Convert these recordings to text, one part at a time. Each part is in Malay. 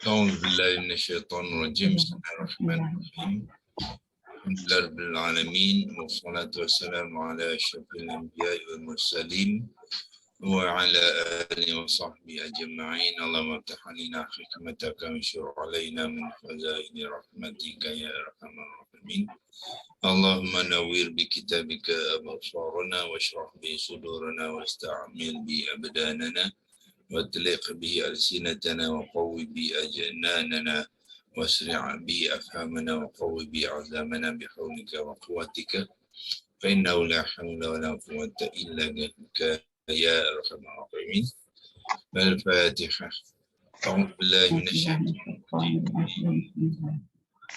أعوذ بالله من الشيطان الرجيم. بسم الله الرحمن الرحيم. الحمد لله رب العالمين والصلاة والسلام على أشرف الأنبياء والمرسلين وعلى آله وصحبه أجمعين. اللهم افتح علينا حكمتك وانشر علينا من خزائن رحمتك يا أرحم الراحمين. اللهم نوّر بكتابك أبصارنا واشرح به صدورنا واستعمل به أبداننا واطلق به ألسنتنا وقوي به أجناننا واسرع به أفهامنا وقوي به عزامنا بحولك وقوتك فإنه لا حول ولا قوة إلا بك يا أرحم الراحمين. الفاتحة. أعوذ بالله من الشيطان الرجيم.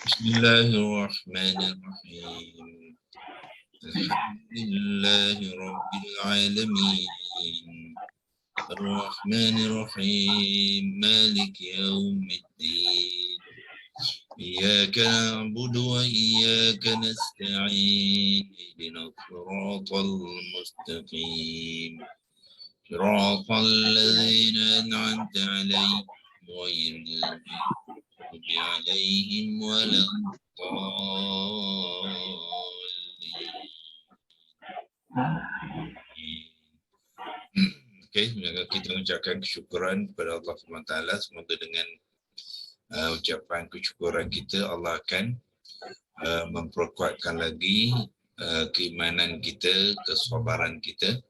بسم الله الرحمن الرحيم. الحمد لله رب العالمين الرحمن الرحيم مالك يوم الدين إياك نعبد وإياك نستعين اهدنا الصراط المستقيم صراط الذين أنعمت عليهم غير المغضوب عليهم ولا الضالين. Okey, kita mengucapkan kesyukuran kepada Allah SWT. Semoga dengan ucapan kesyukuran kita, Allah akan memperkuatkan lagi keimanan kita, kesabaran kita,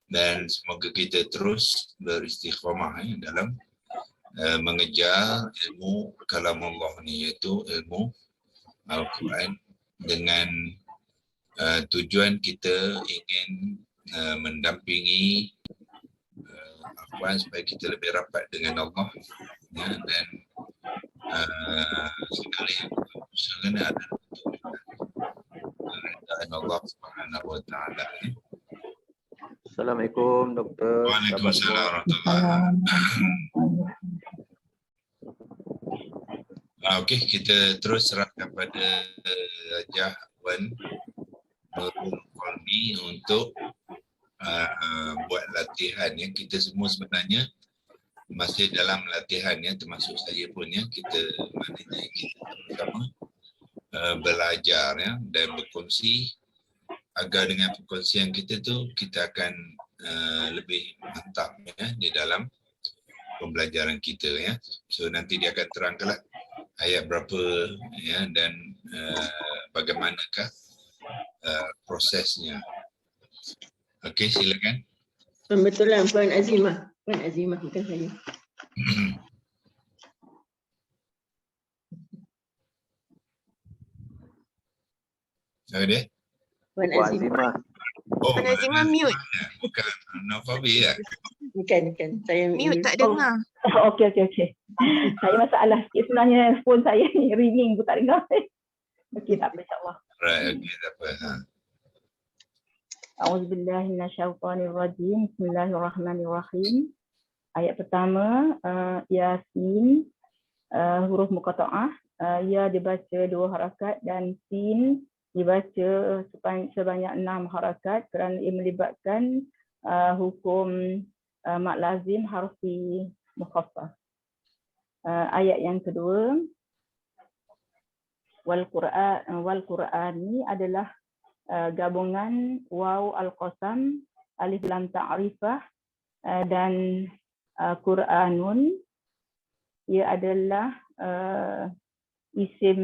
dan semoga kita terus beristiqamah dalam mengejar ilmu kalam Allah ni, iaitu ilmu Al-Quran, dengan tujuan kita ingin mendampingi akhwan supaya kita lebih rapat dengan Allah, ya, dan segala yang kena ada untuk keridaan Allah Subhanahu Wa Taala. Assalamualaikum Doktor. Waalaikumsalam warahmatullahi wabarakatuh. Okey, kita terus serahkan pada Hajah Wan Nurul Qalbi untuk buat latihan, ya. Kita semua sebenarnya masih dalam latihan, ya, termasuk saya pun, ya. Kita sama belajar, ya, dan berkongsi agar dengan perkongsian kita tu kita akan lebih mantap, ya, di dalam pembelajaran kita, ya. So nanti dia akan terangkanlah ayat berapa, ya, dan bagaimanakah prosesnya. Okey, silakan. Kebetulan Puan Azimah. Puan Azimah, bukan saya. Siapa dia? Puan Azimah. Oh, Puan Azimah mute. Bukan Nafabi, ya? Bukan. Saya Mute, tak dengar. Okey. Saya masalah sikit sebenarnya, phone saya ni ringing pun tak dengar. Okey, tak apa, insyaAllah. Right, okey, tak apa. A'udzubillahi minasyaitonirrajim. Bismillahirrahmanirrahim. Ayat pertama, Yasin, huruf muqatta'ah. Ya dibaca 2 harakat dan sin dibaca sebanyak 6 harakat kerana ia melibatkan hukum mad lazim harfi mukhaffaf. Ayat yang kedua, wal Qur'an ni adalah gabungan waw al-qasam, alif lam ta'rifah, dan Qur'anun. Ia adalah isim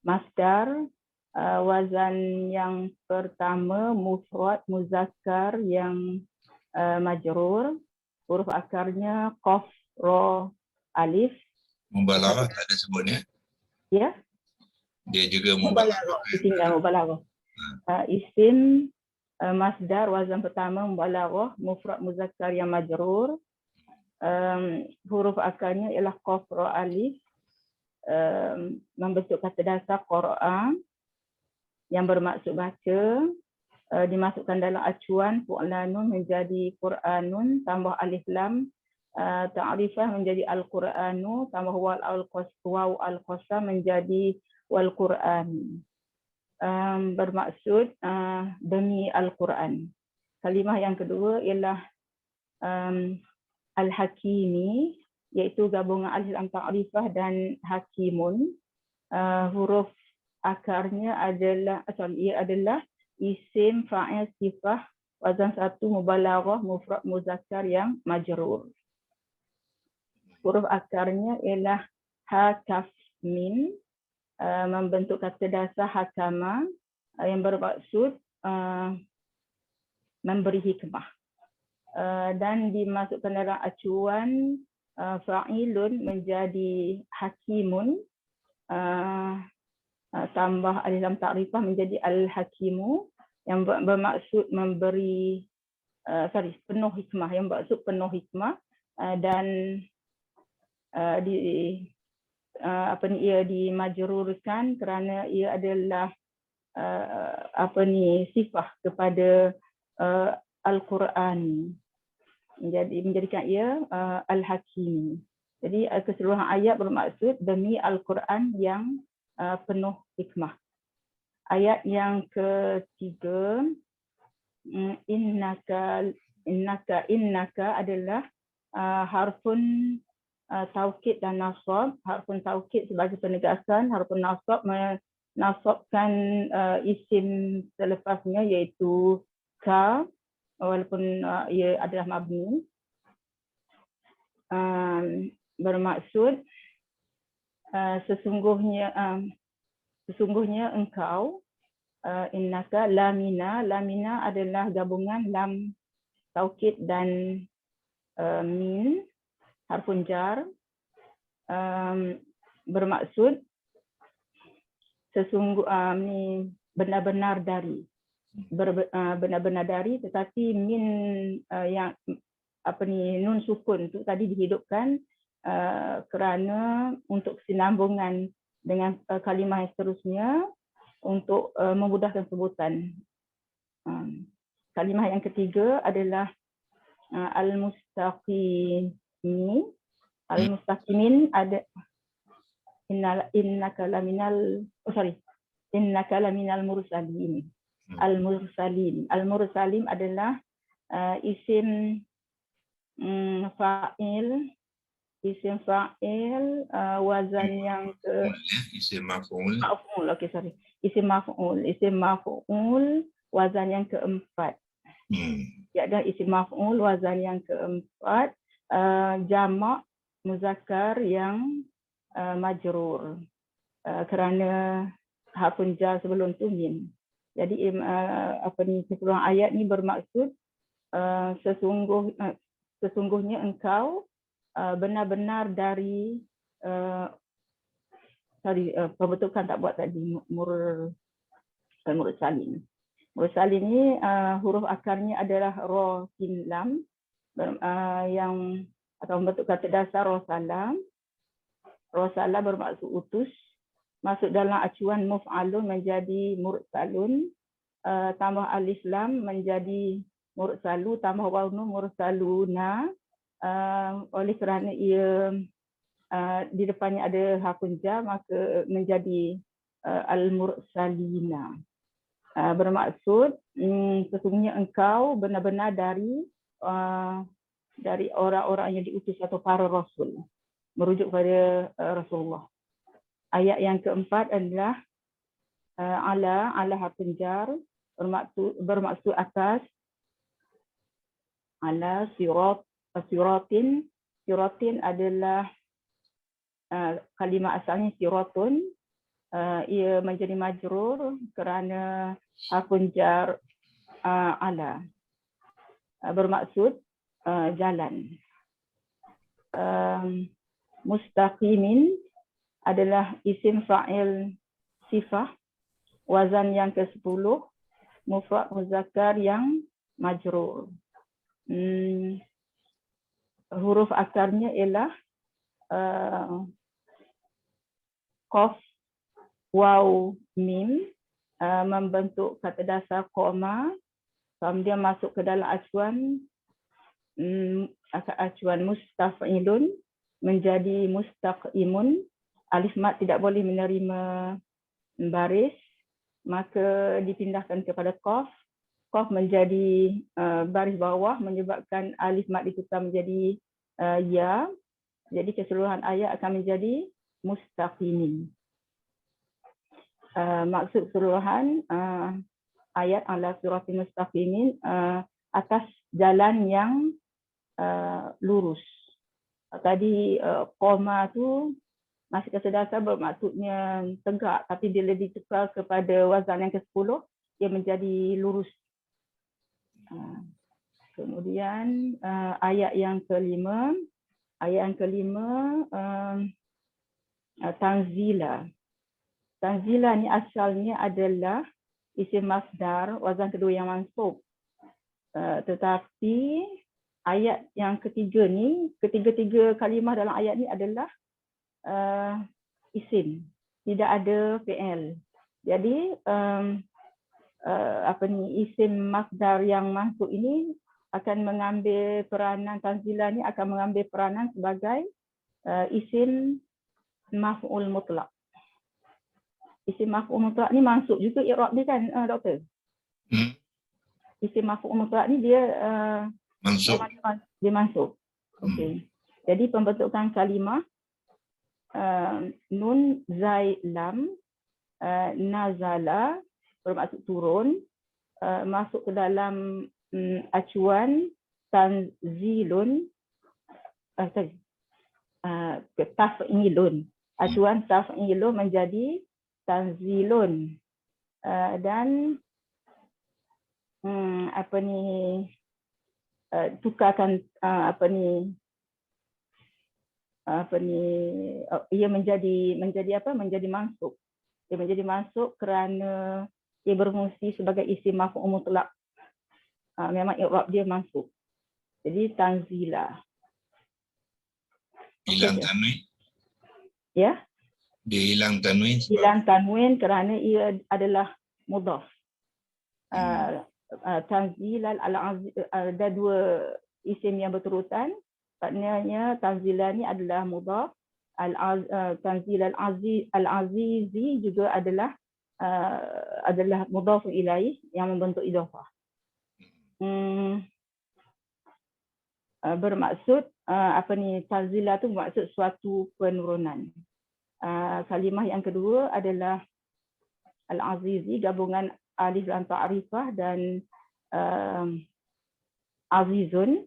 masdar, wazan yang pertama mufrad muzakkar yang majrur, huruf akarnya qaf ra alif. Mubalaghah tak ada sebutnya? Ya. Dia juga mubalaghah. Tinggal mubalaghah. Isim masdar wazan pertama mubalaghah, mufrad muzakkar yang majrur, huruf akarnya ialah qaf ra alif, membentuk kata dasar Qur'an yang bermaksud baca, dimasukkan dalam acuan fu'lanun menjadi Qur'anun, tambah alif lam ta'rifah menjadi al-Qur'anu, tambah waw al-qasam menjadi wal Qur'an. Bermaksud demi Al-Quran. Kalimah yang kedua ialah Al-Hakimi, iaitu gabungan alif lam ta'rifah dan hakimun. Huruf akarnya adalah ia adalah isim, fa'il, sifah, wazan satu, mubalaghah, mufrad, muzakkar yang majrur. Huruf akarnya ialah ha, kaf, min, membentuk kata dasar hakama yang bermaksud memberi hikmah. Dan dimasukkan dalam acuan fa'ilun menjadi hakimun, tambah alif lam ta'rifah menjadi al-hakimu yang bermaksud memberi penuh hikmah, yang bermaksud penuh hikmah, dan ia dimajrurkan kerana ia adalah sifah kepada Al-Quran, menjadikan ia Al-Hakim. Jadi keseluruhan ayat bermaksud demi Al-Quran yang penuh hikmah. Ayat yang ketiga, innaka adalah harfun taukid dan nasab. Harfun taukid sebagai penegasan, harfun nasab menasabkan isim selepasnya iaitu ka, walaupun ia adalah mabni. Bermaksud sesungguhnya engkau, innaka lamina. Lamina adalah gabungan lam taukid dan min harfun jar. Bermaksud benar-benar dari, benar-benar dari, tetapi min yang nun sukun tu tadi dihidupkan kerana untuk kesinambungan dengan kalimah yang seterusnya untuk memudahkan sebutan. Kalimah yang ketiga adalah al-mustaqimin. Al-mustaqimin ada innaka laminal mursalin. Al-mursalin. Al-mursalin adalah isim fa'il, wazan yang isim maf'ul. Isim maf'ul, wazan yang keempat. Iaitu isim maf'ul, wazan yang keempat, jamak muzakkar yang majrur kerana harfun jar sebelum tu min. Jadi keseluruhan ayat ni bermaksud sesungguhnya engkau benar-benar dari pembentukan tak buat tadi, mursalin. Mursalin ni huruf akarnya adalah ra sin lam, yang atau membentuk kata dasar rosalam. Rosalah bermaksud utus, masuk dalam acuan muf'alun menjadi mursalun, tambah alif lam menjadi mursalu, tambah waw nun mursaluna. Oleh kerana ia di depannya ada harfun jar, maka menjadi al-mursalina. Bermaksud sesungguhnya engkau benar-benar dari orang-orang yang diutus atau para rasul, merujuk pada Rasulullah. Ayat yang keempat adalah ala harfun jar, bermaksud atas. Ala siratin adalah kalimah asalnya siratun. Ia menjadi majrur kerana harfun jar ala, bermaksud jalan. Mustaqimin adalah isim fa'il sifah, wazan yang ke-10, mufrad muzakkar yang majrur. Huruf akarnya ialah qaf, waw, mim, membentuk kata dasar koma, kemudian masuk ke dalam acuan mustaf'ilun menjadi mustaqimun. Alif mat tidak boleh menerima baris, maka dipindahkan kepada qaf. Qaf menjadi baris bawah menyebabkan alif mat ditukar menjadi ya, Jadi keseluruhan ayat akan menjadi mustaqimin. Maksud keseluruhan ayat ala siratal mustaqimin, atas jalan yang lurus. Tadi qoma tu masih kesedasar bermaksudnya tegak, tapi bila ditukar kepada wazan yang ke-10, dia menjadi lurus. Kemudian ayat yang kelima, tanzila. Tanzila ni asalnya adalah isim masdar, wazan kedua yang mansub. Tetapi ayat yang ketiga ni, ketiga-tiga kalimah dalam ayat ni adalah isim, tidak ada fi'il. Jadi isim masdar yang mansub ini akan mengambil peranan, tanzila ni akan mengambil peranan sebagai isim maf'ul mutlak. Isim maf'ul mutlak ni mansub juga i'rab dia kan, doktor? Isim maf'ul mutlak ni dia Mansub. Dia mansub. Okey. Jadi pembentukan kalimah nun zai lam nazala bermaksud turun, masuk ke dalam acuan tanzilun, taf'ilun. Acuan taf'ilun menjadi tanzilun. Dan tukarkan ia menjadi mansub. Dia menjadi mansub kerana dia berfungsi sebagai isim maf'ul mutlak. Memang i'rab dia mansub. Jadi tanzila. Hilang tanwin. Ya? Dia hilang tanwin. Hilang tanwin kerana ia adalah mudhaf. Tanzilal al-aziz, ada dua isim yang berterusan. Maknanya tanzila ni adalah mudhaf. Tanzil al-azizi juga adalah mudhaf ilaih yang membentuk idhafah. Bermaksud tanzila tu bermaksud suatu penurunan. Kalimah yang kedua adalah al-azizi, gabungan alif lam ta'rifah dan azizun.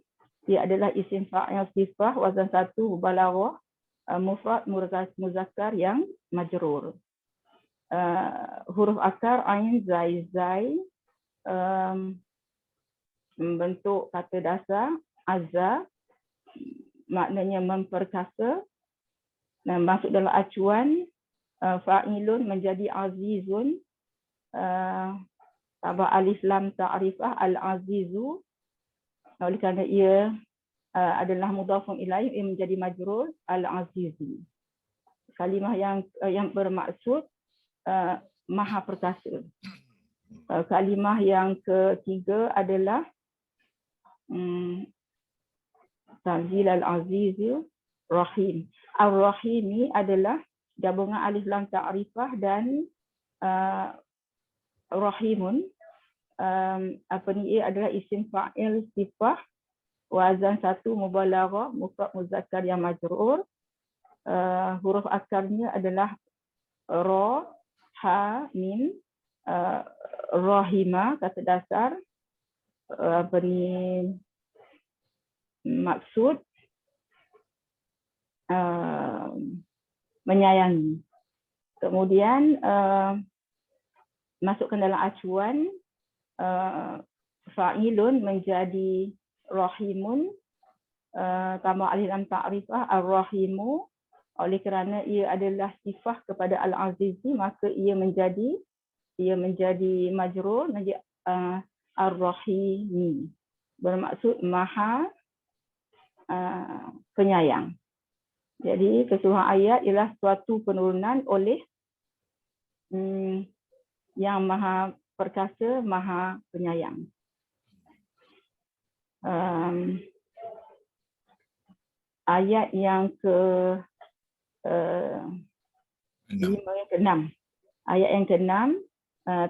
Dia adalah isim fa'il sifah wazan 1 mubalaghah, mufrad muzakkar yang majrur. Huruf akar ain zai membentuk kata dasar azza, maknanya memperkasa. Dan masuk dalam acuan fa'ilun menjadi azizun, tambah alif lam ta'rifah al-azizu, oleh kerana ia adalah mudhafun ilaih, ia menjadi majrur al-azizi. Kalimah yang bermaksud maha perkasa. Kalimah yang ketiga adalah tanzil al-azizu rahim. Ar-rahim ni adalah gabungan alif lam ta'rifah dan rahimun. Ia adalah isim fa'il sifah wazan 1 mubalaghah, mufrad muzakkar yang majrur. Huruf akarnya adalah ra, ha, mim. Rahima, kata dasar. Maksud menyayangi. Kemudian masukkan dalam acuan fa'ilun menjadi rahimun, tambah alif lam ta'rifah ar-rahimu. Oleh kerana ia adalah sifah kepada al-azizi, maka ia menjadi majrur, menjadi ar-rahimi, bermaksud maha penyayang. Jadi keseluruhan ayat ialah suatu penurunan oleh yang maha perkasa, maha penyayang. Ayat yang ke-6. Ayat yang ke-6,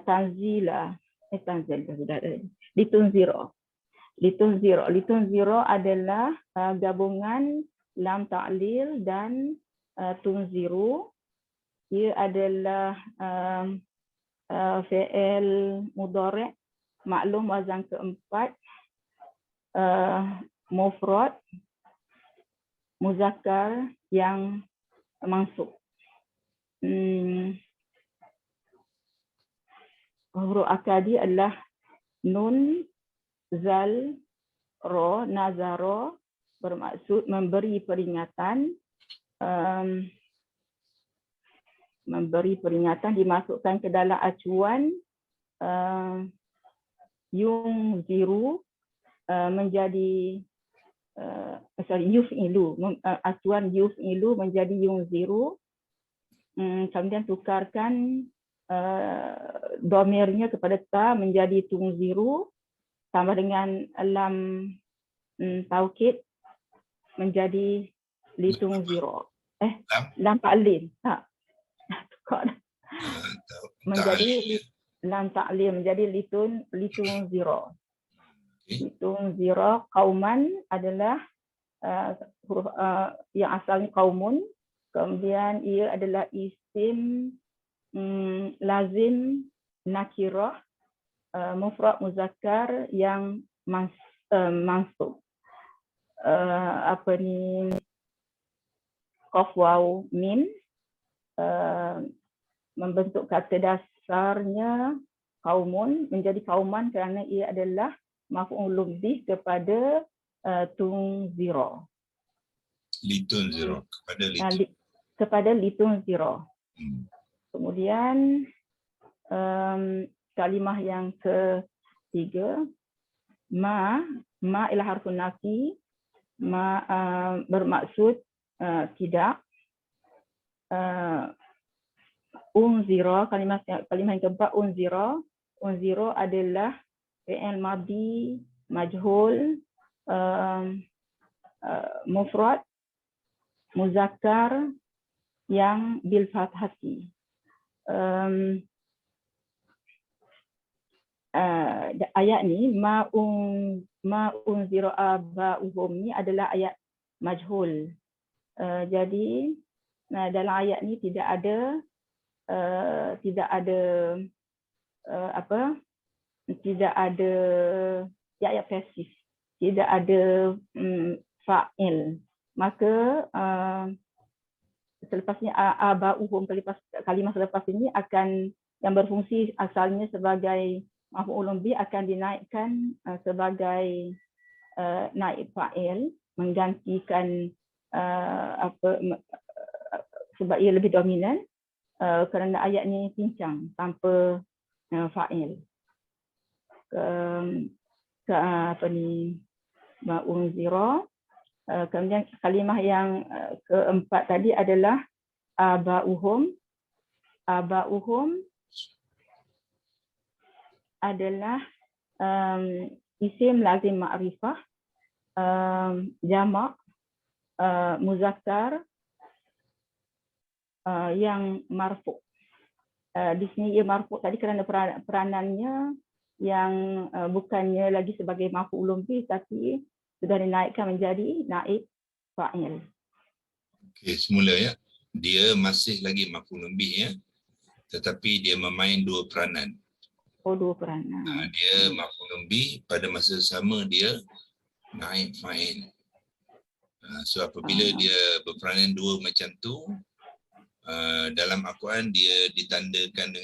tanzila. Litunziro adalah gabungan lam ta'lil dan tunziru. Ia adalah fi'il mudhari' maklum wazan keempat, mufrad muzakkar yang mansub. Huruf akadi adalah nun, zal, ro, nazaro, bermaksud memberi peringatan. Memberi peringatan dimasukkan ke dalam acuan yungziru menjadi yuf'ilu, acuan yuf'ilu menjadi yungziru. Kemudian tukarkan domirnya kepada ta menjadi tungziru, tambah dengan lam taukid menjadi litungziru. Lam ta'lil. Menjadi lam ta'lil menjadi litungziru. Litungziru qauman adalah huruf yang asalnya qaumun, kemudian ia adalah isim lazim nakirah mufrad muzakkar yang mansub. Qaf waw mim membentuk kata dasarnya qaumun menjadi qauman kerana ia adalah maf'ulun bih kepada tunzira. Litunzira, kepada litunzira. Kemudian kalimah yang ketiga, ma ialah harfun nafi, bermaksud tidak. Unzira, kalimah yang keempat unzira. Unzira adalah fi'il madhi majhul mufrad muzakkar yang bil fathati. Ayat ni ma unzira aba'uhum ni adalah ayat majhul. Jadi dalam ayat ni tidak ada ayat pasif, tidak ada fa'il. Maka selepasnya aba'uhum, kalimah selepas ini akan yang berfungsi asalnya sebagai maf'ulun bih akan dinaikkan sebagai naib fa'il, menggantikan sebab ia lebih dominan kerana ayat ni pincang tanpa fa'il. Ma'unzira. Kemudian kalimah yang keempat tadi adalah aba'uhum. Aba'uhum adalah isim lazim ma'rifah jamak muzakkar yang marfu'. Di sini ia marfu' tadi kerana peranannya yang bukannya lagi sebagai maf'ulun bih tapi sudah dinaikkan menjadi naib fa'il. Okey, semula ya. Dia masih lagi maf'ulun bih ya. Tetapi dia memain dua peranan. Dua peranan. Dia maf'ulun bih, pada masa sama dia naib fa'il. So apabila dia berperanan dua macam tu, dalam Al-Quran dia ditandakan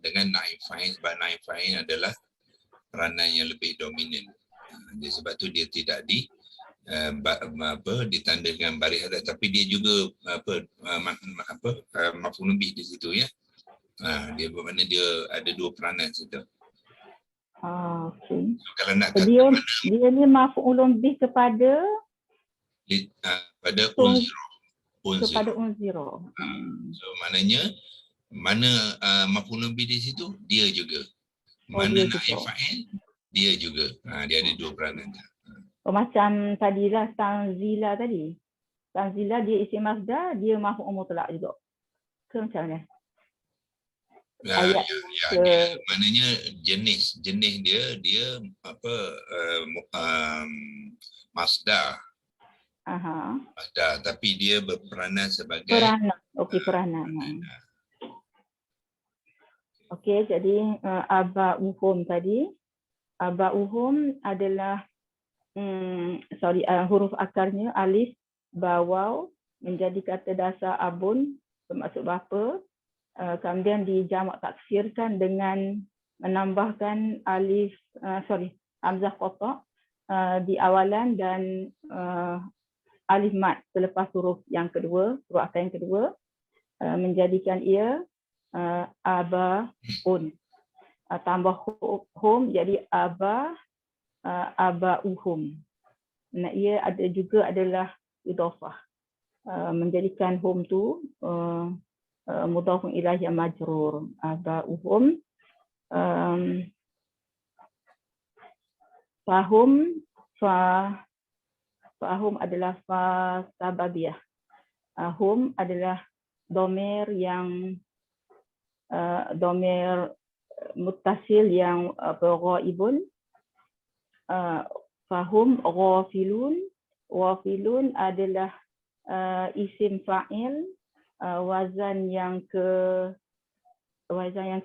dengan naib fa'il, sebab naib fa'il adalah peranan yang lebih dominan. Sebab tu dia tidak ditandakan baris atas, tapi dia juga maf'ulun bih di situ ya. Dia bermakna dia ada dua peranan situ. Okey. So, kalau nak kata dia ni maf'ulun bih kepada pada unzira. Kepada unzira. So maknanya mana maf'ulun bih di situ dia juga. Mana naib fa'il dia juga. Dia ada dua peranan. Macam tadilah tanzila tadi. Tanzila dia isim masdar, dia maf'ul mutlak juga. Ke macam mana? Dia, maknanya jenis dia masdar. Aha. Dah, tapi dia berperanan sebagai Peranan. Okey, peranan. Okey, jadi aba'uhum tadi. Aba'uhum adalah huruf akarnya alif, ba, waw menjadi kata dasar abun bermaksud bapa. Kemudian dijamak taksirkan dengan menambahkan hamzah qata' di awalan dan alif mat selepas huruf yang kedua, huruf akar yang kedua, menjadikan ia abaun. Tambah hum jadi aba'uhum. Nah, ia ada juga adalah idhafah, menjadikan hum tu mudhafun ilaih yang majrur. Aba'uhum. Fahum adalah fa sababiyah. Hum adalah domir yang domir muttasil yang ghaibun. Fahum ghafilun. Ghafilun adalah isim fa'il, wazan yang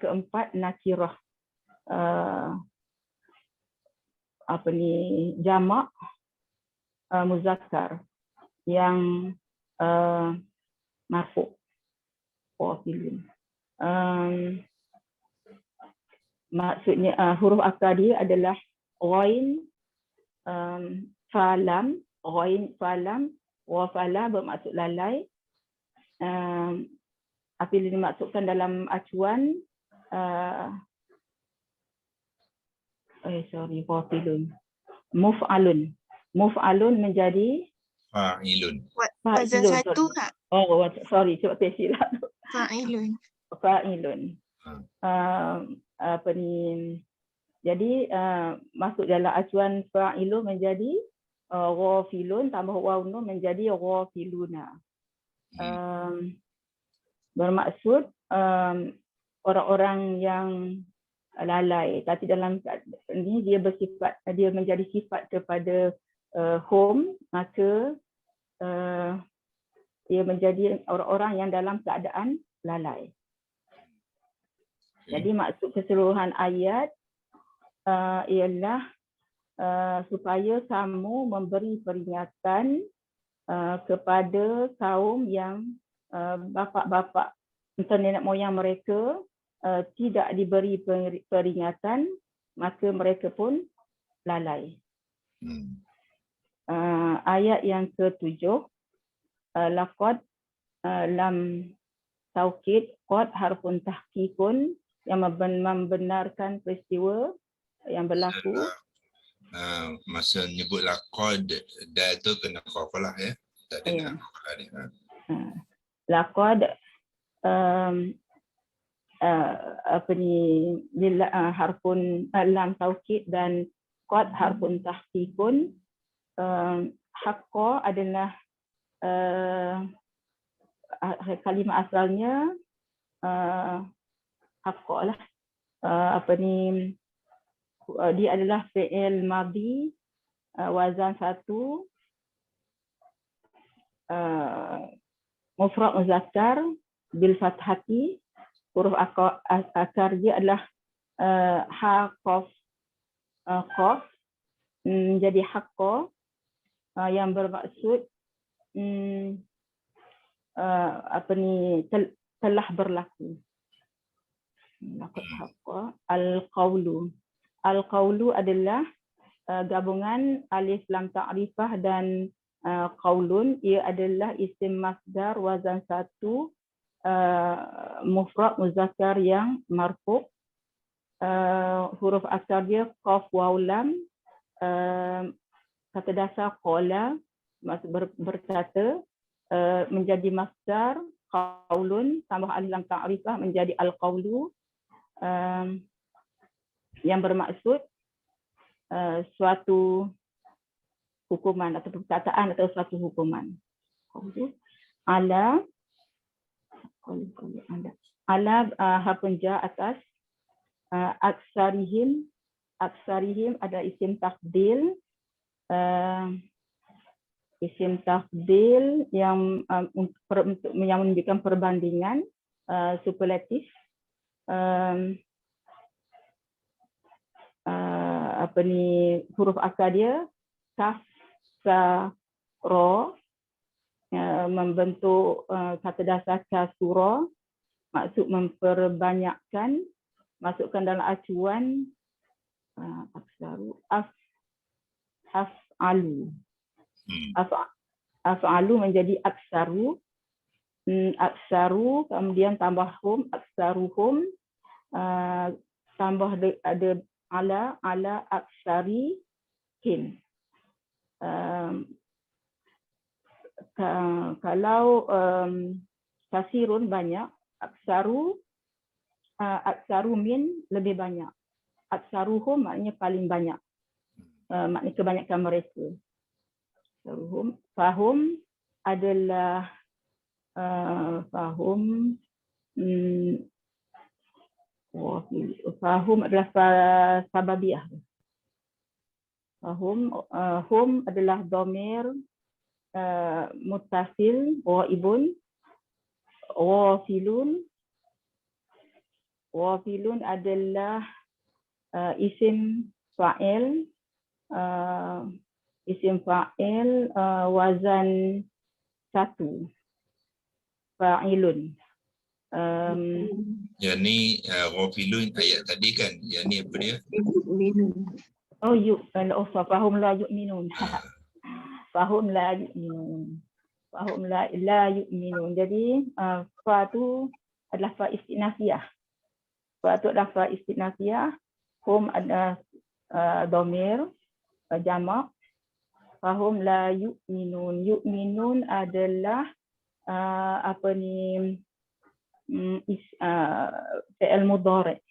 keempat nakirah, jamak muzakkar yang marfu'. Ghafilun. Maksudnya huruf akar dia adalah ghain, falam, ghain, falam, wa fala bermaksud lalai. Apabila dimaksudkan dalam acuan ghafilun. Muf'alun menjadi fa'ilun. Wazan satu Kak. Oh, sorry, sebab saya silap. Fa'ilun. Fa'ilun. Jadi masuk dalam acuan fa'ilun menjadi ghafilun, tambah waw nun menjadi ghafiluna. Bermaksud orang-orang yang lalai, tapi dalam ini dia menjadi sifat kepada hum, maka dia menjadi orang-orang yang dalam keadaan lalai. Jadi maksud keseluruhan ayat ialah supaya kamu memberi peringatan kepada kaum yang bapa-bapa atau nenek moyang mereka tidak diberi peringatan, maka mereka pun lalai. Ayat yang ke-7, laqad lam taukid, qad harfun tahqiqun yang membenarkan peristiwa yang berlaku. Masa nyebut laqad, dah tu kena qafalah ya. Tak ada qafalah ni. Laqad harfun lam taukid dan qad harfun tahqiqun. Haqqa adalah kalimah asalnya haqqa lah. Dia adalah fi'il madhi, wazan satu, mufrad muzakkar bil fathati. Huruf akar dia adalah ha, qaf, qaf, jadi haqqa, yang bermaksud telah berlaku. Al-qawlu. Al-qawlu adalah gabungan alif lam ta'rifah dan qawlun. Ia adalah isim masdar wazan satu, mufrad muzakkar yang marfu'. Huruf asal dia qaf waw lam. Kata dasar qala, maksud berkata, menjadi masdar qaulun, tambah alif lam ta'rifah menjadi al-qawlu, yang bermaksud suatu hukuman atau perkataan atau suatu hukuman. Ala harfun ja atas, aksarihim ada isim takdil, isim tafdil yang untuk yang menunjukkan perbandingan, superlatif. Huruf akar dia kaf, sa, ro, membentuk kata dasar kasura, maksud memperbanyakkan, masukkan dalam acuan aksaru, af'alu. Af'alu menjadi aksaru, aksaru, kemudian tambah hum, aksaruhum, tambah ada ala aksari him. Kalau kasirun banyak, aksaru min lebih banyak, aksaruhum maknanya paling banyak, maknanya kebanyakan mereka. Fahum adalah fahum sababiyah. Hum adalah dhamir muttasil, waibun, wafilun adalah isim fa'il, wazan 1, fa'ilun. Yang ni ghafilun ayat tadi kan, yang ni apa dia? Fahum la yu'minun. Fahum la yu'minun. Fahum la yu'minun. Jadi fa tu adalah fa istinafiyah. Fa tu adalah fa istinafiyah. Hum ada dhamir jamak. Fahum la yu'minun. Yu'minun adalah fi'il mudhari'.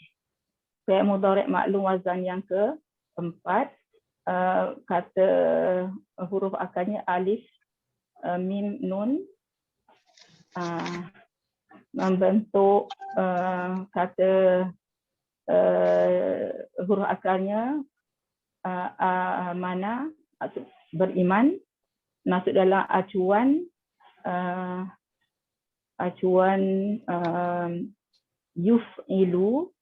Fi'il mudhari' maklum wazan yang keempat. Kata huruf akarnya alif, mim, nun, membentuk kata huruf akarnya mana, maksud beriman, masuk dalam acuan yuf'ilu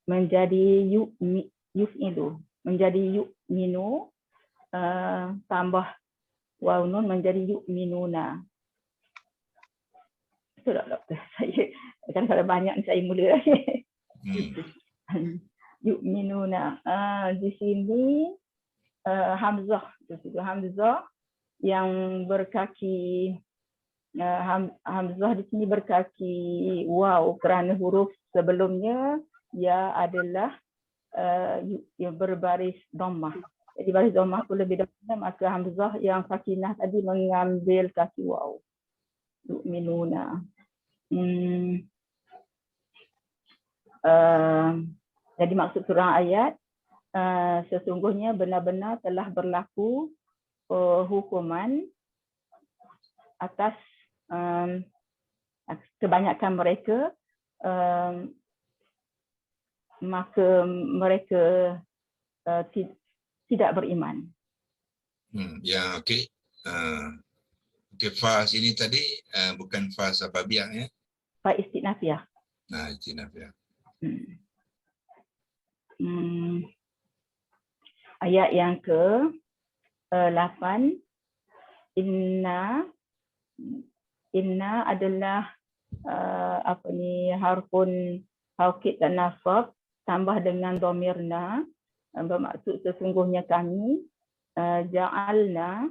menjadi yuf'ilu, menjadi yu'minu, tambah waw nun menjadi yu'minuna. Betul tak, doktor? Saya kalau banyak saya mula. Yu'minuna. Di sini hamzah yang berkaki, hamzah di sini berkaki waw kerana huruf sebelumnya ia adalah yang berbaris dhammah. Jadi baris dhammah tu lebih dahulu, maka hamzah yang sakinah tadi mengambil kaki waw. Yu'minuna. Jadi maksud surah ayat, sesungguhnya benar-benar telah berlaku hukuman atas kebanyakan mereka, maka mereka tidak beriman. Ya, okey. Okey, fa sini tadi bukan fa sababiyah ya. Fa istinafiyah. Istinafiyah. Ayat yang ke-8, inna adalah harfun taukid dan nasab tambah dengan dhamirna, bermaksud sesungguhnya kami. Ja'alna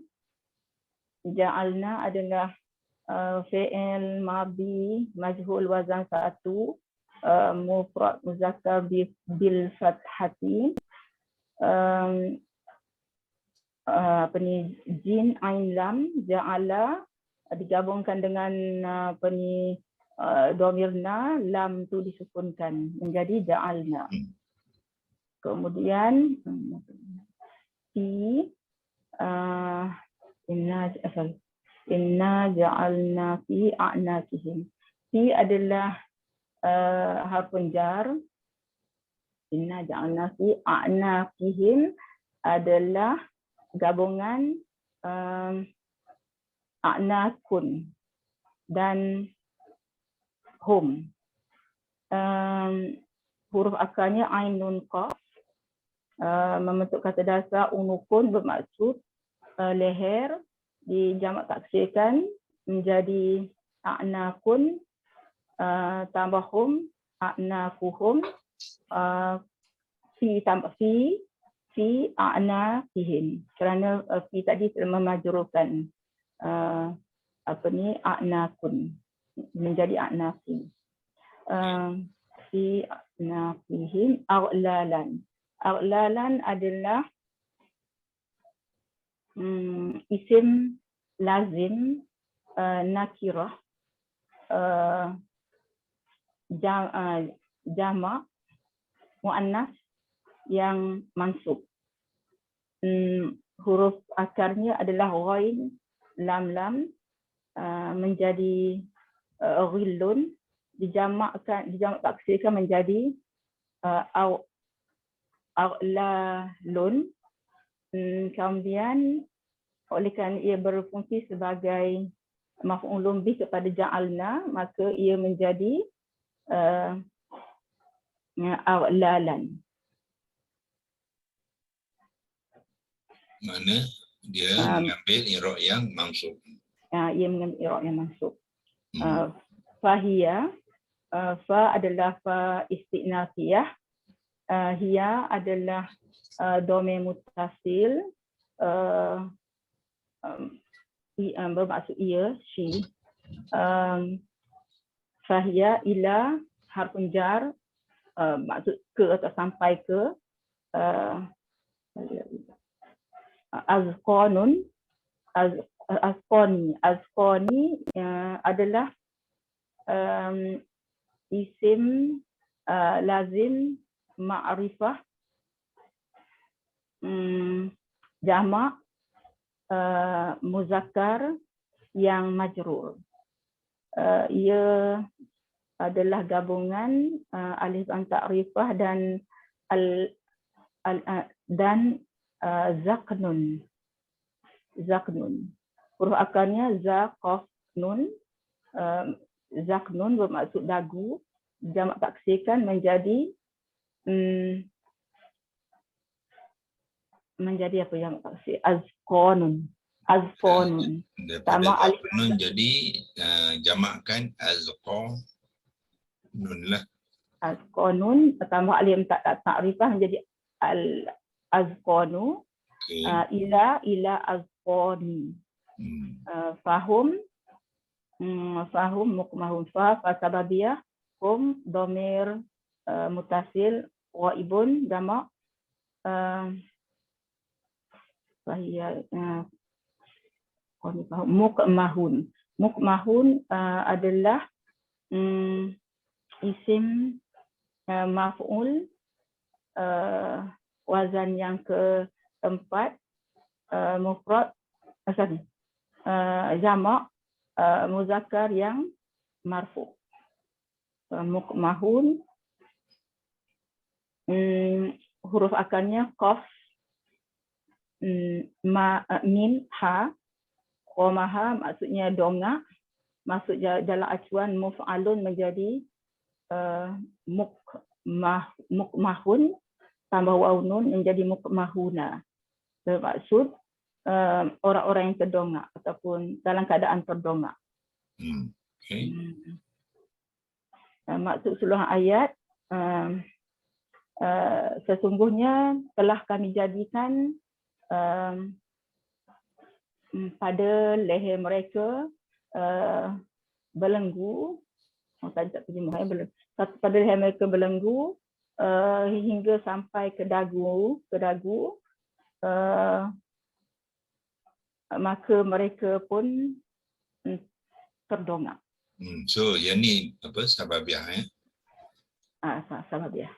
adalah fi'il madhi majhul wazan 1, mufrad muzakkar bil fathati, jin ain lam, ja'ala digabungkan dengan dhamirna, lam tu disukunkan menjadi ja'alna. Kemudian inna ja'alna fi a'naqihim. Fi adalah harfun jar. Inna ja'alna fi a'naqihim adalah gabungan a'nakun dan hum. Huruf akarnya ain nun qaf, membentuk kata dasar unukun bermaksud leher, dijamak taksirkan menjadi a'nakun, tambah hum, a'nakuhum, fi tambah fi a'nakihim, kerana fi tadi memajrurkan a'nakun menjadi a'nakin. Fi a'nakihim aghlalan. Aghlalan adalah isim lazim nakirah, jamak muannas yang mansub. Huruf akarnya adalah ghain, lam, menjadi ghillun, dijamak taksirkan menjadi aglalun. Kemudian oleh kerana ia berfungsi sebagai maf'ulun bih kepada ja'alna, maka ia menjadi aglalan. Mana dia mengambil i'rab yang mansub. Ia mengambil i'rab yang mansub. Fahia, fa adalah fa istinafiyah, hiya adalah dhamir muttasil, bermaksud ia, she. Fahia ila harfun jar, maksud ke atau sampai ke. Azqanun, azqani adalah isim lazim ma'rifah, jamak muzakkar yang majrur. Ia adalah gabungan alif an ta'rifah dan zaknun. Huruf akarnya za, qaf, nun. Zaknun bermaksud dagu, jamak taksirkan menjadi apa yang taksir? Azqanun. Daripada zaknun jadi jamakkan azqanun lah. Azqanun tambah alif ta'rifah menjadi azqanu. Ila azqani. Fahum mukmahun fa sababiyah, hum dhamir mutasil, ghaibun jamak, fahiyya mukmahun adalah isim maf'ul, wazan yang keempat, mufrad, jamak muzakkar yang marfu. Mukmahun, huruf akarnya qaf, mim, ha, qomaha maksudnya dongak, masuk dalam acuan muf'alun menjadi mukmahun, tambah waw nun menjadi mukmahuna, bermaksud orang-orang yang terdongak ataupun dalam keadaan terdongak. Maksud seluruh ayat, sesungguhnya telah kami jadikan pada leher mereka belenggu, pada leher mereka belenggu hingga sampai ke dagu, maka mereka pun terdongak. So yang ni apa sababiah Sababiah.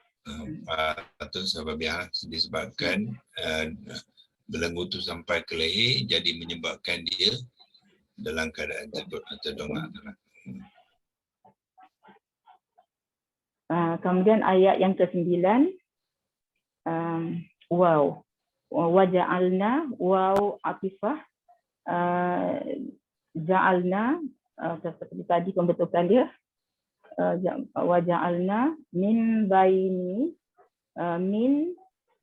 Atau sababiah disebabkan belenggu tu sampai ke leher, jadi menyebabkan dia dalam keadaan terdongak. Kemudian ayat yang ke-9, waw, waja'alna, waw atifah, Ja'alna, seperti tadi pembentukan dia, wa ja'alna min baini,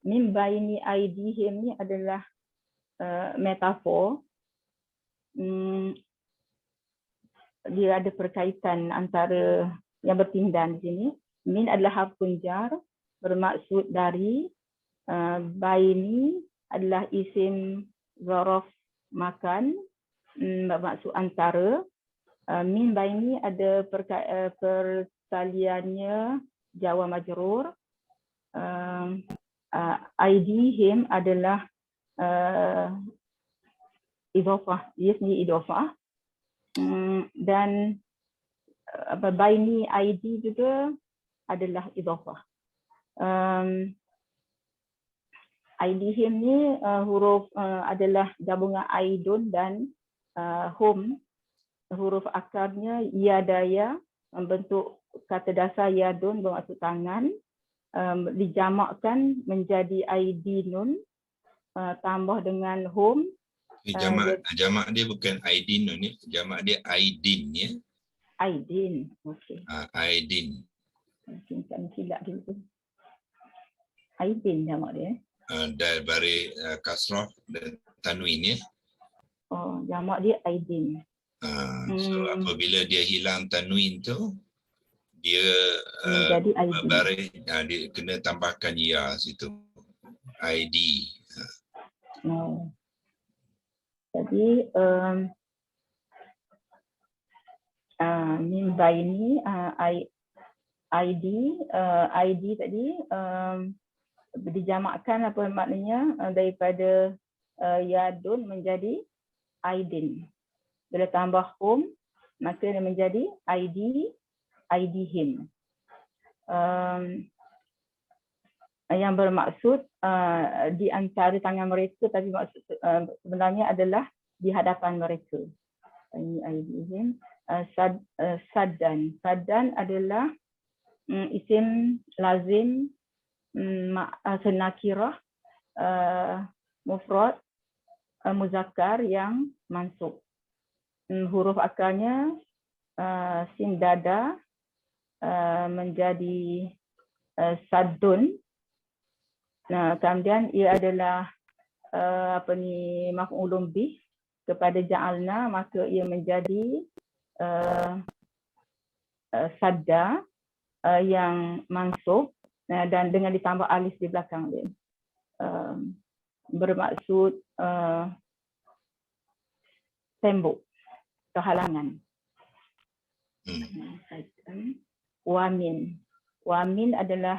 min baini aidihim ni adalah metafor. Dia ada perkaitan antara yang berpindah di sini. Min adalah harfun jar, bermaksud dari. Baini adalah isim zaraf makan, bermaksud antara. Min baini ada persaliannya jawa majrur. Aidihim adalah idhofah, dia sendiri idhofah. Dan baini ID juga adalah idhofah. Aidihim ni huruf adalah gabungan aidun dan hum. Huruf akarnya yadaya, membentuk kata dasar yadun bermaksud tangan, dijamakkan menjadi aidinun, tambah dengan hum. Jamak dia bukan aidinun ni, jamak dia aidin ya. Aidin, okey. Aidin. Mungkin tak silap dulu tu. Aidin jamak dia. Dan bari kasrah dan tanwin ya. Oh, jamak dia aidin. So apabila dia hilang tanwin tu, dia jadi aidin. bari dia kena tambahkan ya situ. ID. Jadi min baini ID tadi dijamakkan apa maknanya daripada yadun menjadi aidin. Bila tambah hum maka dia menjadi aidihim. Yang bermaksud di antara tangan mereka, tapi maksud sebenarnya adalah di hadapan mereka. Ini aidihim. Saddan. Saddan adalah isim lazim senakirah mufrad muzakkar yang mansub. Huruf akarnya sin dada menjadi saddun. Nah, kemudian ia adalah maf'ulun bih kepada ja'alna, maka ia menjadi sadda yang mansub dan dengan ditambah alif di belakang dia. Bermaksud tembok, kehalangan. Wamin. Wamin adalah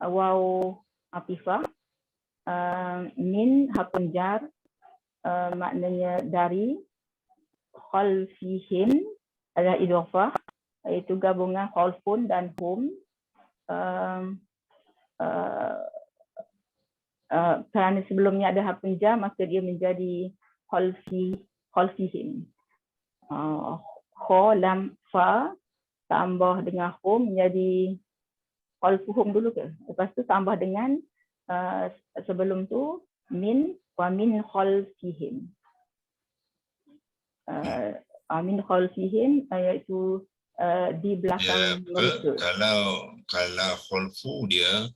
waw atifah. Min harfun jar, maknanya dari. Khalfihim adalah idhofah, iaitu gabungan khalfun dan hum. Kerana sebelumnya ada harfun jar, maka dia menjadi khalfihim. Kha lam fa tambah dengan hum menjadi khalfuhum dulu ke? Lepas tu tambah dengan sebelum tu min wa min khalfihim. Min khalfihim iaitu di belakang mereka. Kalau khalfu dia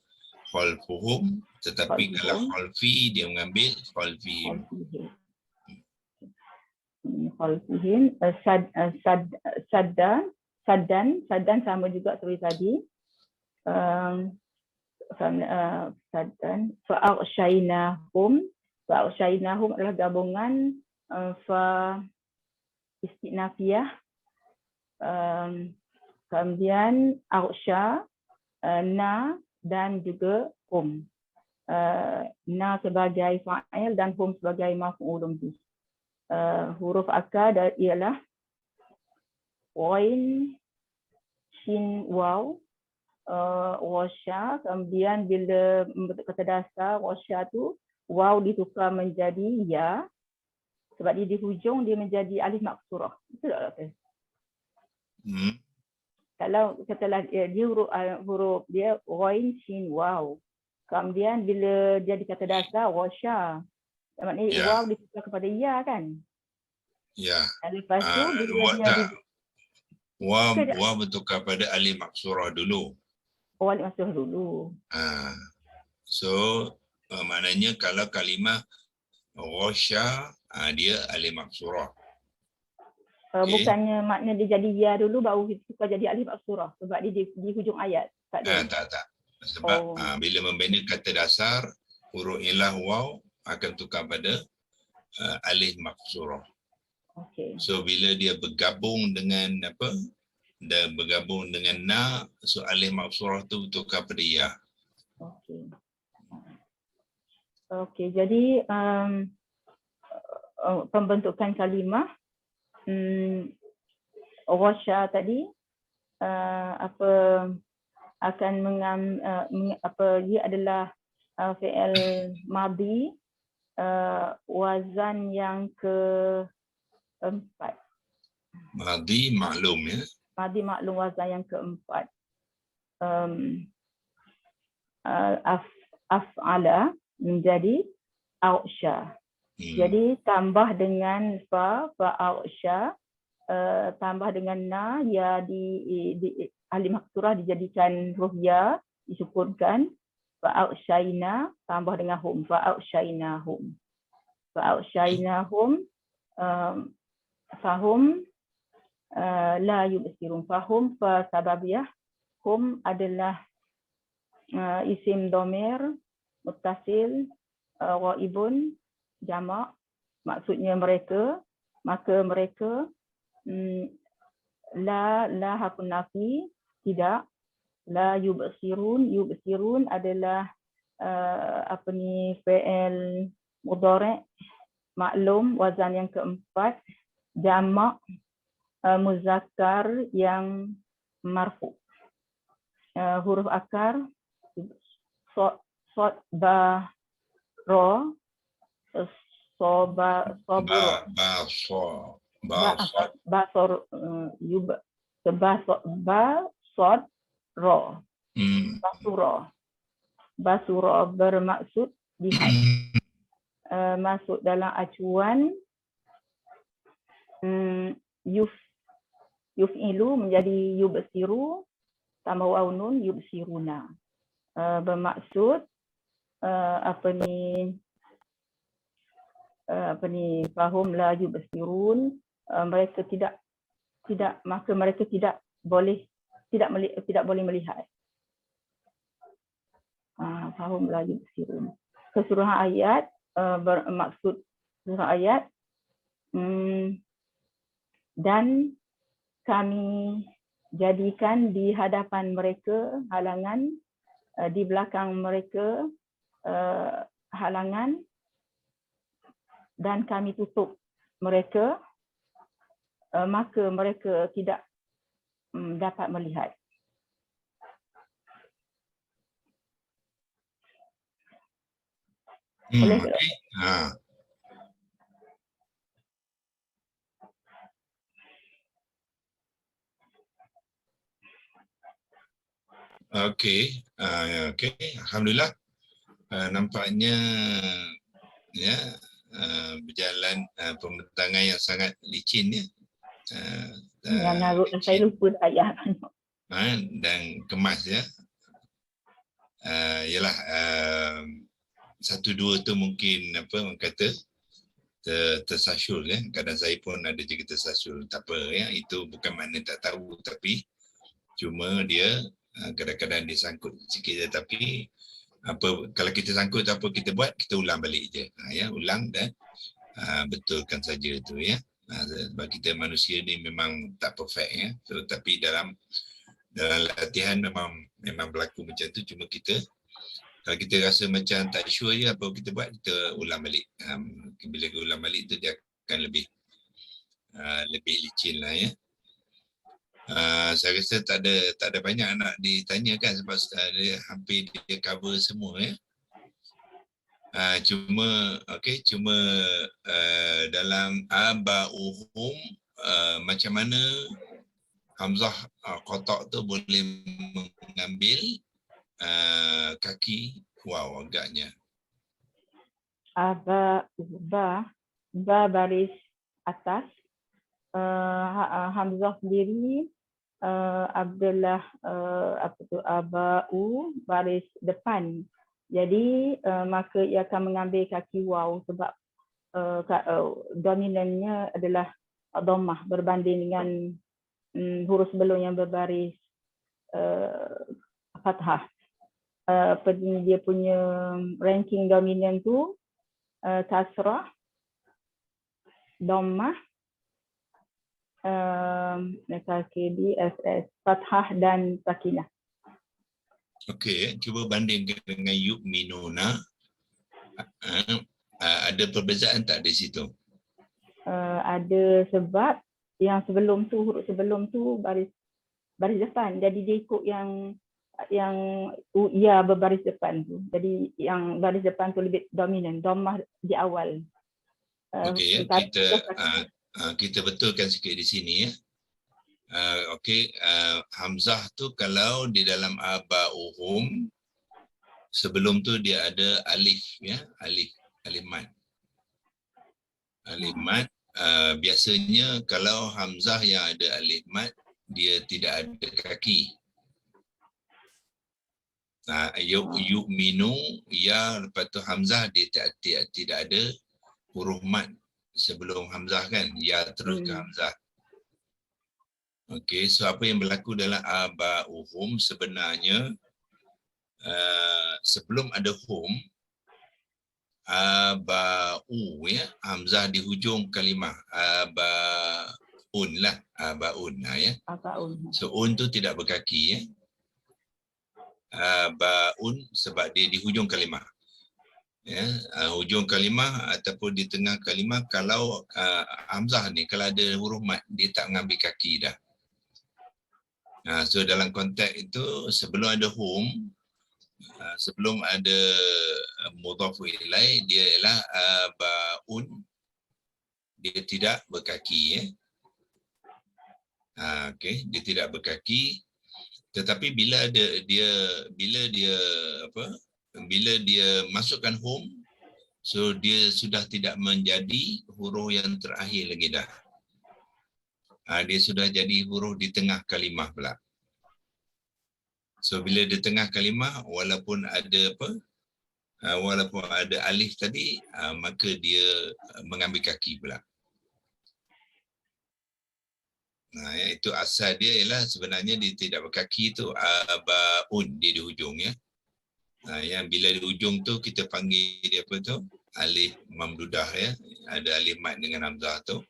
khalfuhum, tetapi kalau khalfi dia mengambil khalfihim. Khalfihim. Saddan sama juga seperti tadi. Saddan. Fa'aghshaynahum adalah gabungan fa istinafiyah, kemudian aghsha, na dan juga hum. Na sebagai fa'il dan hum sebagai maf'ulun bih. Huruf akar ialah ghain, shin, waw, washa. Kemudian bila membentuk kata dasar washa tu, waw ditukar menjadi ya. Sebab dia di hujung dia menjadi alif maksurah. Betul tak Dr.? Kalau katalah dia huruf dia ghain, shin, waw. Kemudian bila dia di kata dasar washa, maknanya waw ditukar kepada ya kan? Ya. Dan lepas tu bila Wa dia tak. Ke tak? Wa bertukar pada alif maksurah dulu. Wali masuk dulu. So maknanya kalau kalimah ghasya, dia alif maksurah. Okey. Bukannya makna dia jadi ya dulu baru tukar jadi alif maksurah sebab dia di hujung ayat. Tak ada. Tak. Sebab bila membina kata dasar, huruf ilah waw akan tukar pada alif maksurah. Okey. So bila dia bergabung dengan apa? Dan bergabung dengan na, so alif maksurah tu tukar pada ya. Okey. Okey, jadi pembentukan kalimah ghasya tadi apa akan dia adalah fi'il madhi wazan yang keempat. Madhi maklum ya. Madhi maklum wazan yang keempat. Af'ala menjadi a'sya. Jadi tambah dengan fa'a'sya, tambah dengan na, ya di alif maksurah dijadikan huruf ya, disukunkan. Fa'a'syaina tambah dengan hum, fa'a'syainahum. Fa'a'syainahum, fahum la yubsirun. Fahum fa sababiyah, hum adalah isim domir muttasil ghaibun jamak, maksudnya mereka, maka mereka la hakun nafi, tidak. La yubsirun adalah fi'il mudhari' maklum wazan yang keempat, jamak muzakkar yang marfu. Huruf akar sod ba ro basuro bermaksud lihat. Masuk dalam acuan yuf'ilu menjadi yubsiru, tambah waw nun yubsiruna. Bermaksud fahum la yubsirun, mereka tidak maka mereka tidak boleh melihat. Fahum la yubsirun. Keseluruhan ayat bermaksud surah ayat dan kami jadikan di hadapan mereka halangan, di belakang mereka halangan, dan kami tutup mereka, maka mereka tidak dapat melihat. Boleh tak? Okey, alhamdulillah. Nampaknya ya berjalan pembentangan yang sangat licin ya. Saya lupa ayat. Dan kemas ya. Yalah satu dua tu mungkin orang kata tersasul ya. Kadang saya pun ada juga tersasul. Tak apa ya, itu bukan makna tak tahu, tapi cuma dia kadang-kadang dia sangkut sikit je, tapi kalau kita sangkut apa kita buat, kita ulang balik je. Ya, ulang dan betulkan saja tu ya. Sebab kita manusia ni memang tak perfect ya. So, tapi dalam latihan memang berlaku macam tu, cuma kita kalau kita rasa macam tak sure je apa kita buat, kita ulang balik. Bila kita ulang balik tu dia akan lebih licin lah ya. Saya rasa tak ada banyak nak ditanyakan sebab dia hampir dia cover semua ya. Cuma dalam aba'uhum macam mana hamzah qatak tu boleh mengambil kaki waw agaknya. Ba baris atas Hamzah sendiri Abdullah aba'u baris depan. Jadi maka ia akan mengambil kaki waw sebab dominannya adalah dhammah berbanding dengan huruf sebelum yang berbaris fathah. Dia punya ranking dominan tu kasrah, dhammah, KKD, SS, fathah dan sakinah. Okey, cuba bandingkan dengan yu'minuna. Ada perbezaan tak di situ? Ada sebab yang sebelum tu, huruf sebelum tu baris depan. Jadi dia ikut yang ya berbaris depan tu. Jadi yang baris depan tu lebih dominan, dhammah di awal. Okey, kita betulkan sikit di sini ya. Okey, Hamzah tu kalau di dalam aba'uhum sebelum tu dia ada alif ya, alif mat. Alif mat biasanya kalau Hamzah yang ada alif mat dia tidak ada kaki. Yu'minu ya, lepas tu Hamzah dia tidak ada huruf mat sebelum Hamzah kan, ya terus ke Hamzah. Okey, so apa yang berlaku dalam aba'uhum sebenarnya sebelum ada hum, aba'u ya, Hamzah di hujung kalimah, aba'un lah, aba'un ya. So un tu tidak berkaki ya. Aba'un sebab dia di hujung kalimah. Ya, hujung kalimah ataupun di tengah kalimah, kalau Hamzah ni kalau ada huruf mat dia tak mengambil kaki dah. So dalam konteks itu sebelum ada hum, sebelum ada mudhaf ilaih, dia ialah ba'un, dia tidak berkaki ya. Okey, dia tidak berkaki, tetapi bila dia masukkan hum, so dia sudah tidak menjadi huruf yang terakhir lagi dah. Dia sudah jadi huruf di tengah kalimah pula. So bila di tengah kalimah walaupun ada alif tadi, maka dia mengambil kaki pula. Itu asal dia ialah sebenarnya dia tidak berkaki tu, aba'un dia di hujung ya. Yang bila di hujung tu kita panggil dia apa tu? Alif mamdudah ya. Ada alif mat dengan hamzah tu.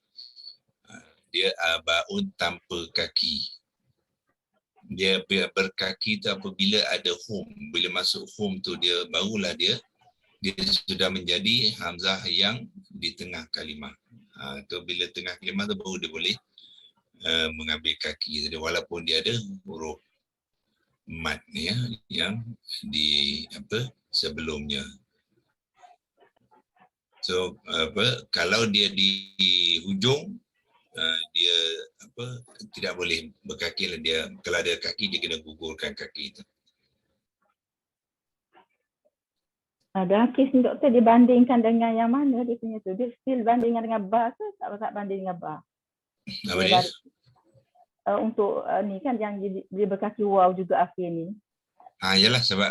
Dia aba'un tanpa kaki. Dia berkaki tu apabila ada hum. Bila masuk hum tu dia barulah dia sudah menjadi hamzah yang di tengah kalimah. Tu bila tengah kalimah tu baru dia boleh mengambil kaki. Jadi walaupun dia ada huruf mat ya yang di sebelumnya. So kalau dia di hujung, dia tidak boleh berkaki lah dia. Kalau ada kaki dia kena gugurkan kaki itu. Dalam kes ni doktor dia bandingkan dengan yang mana dia punya tu? Dia still bandingkan dengan ba ke tak banding dengan ba? Apa dia? Untuk ni kan yang dia berkaki waw juga akhir ni. Yalah sebab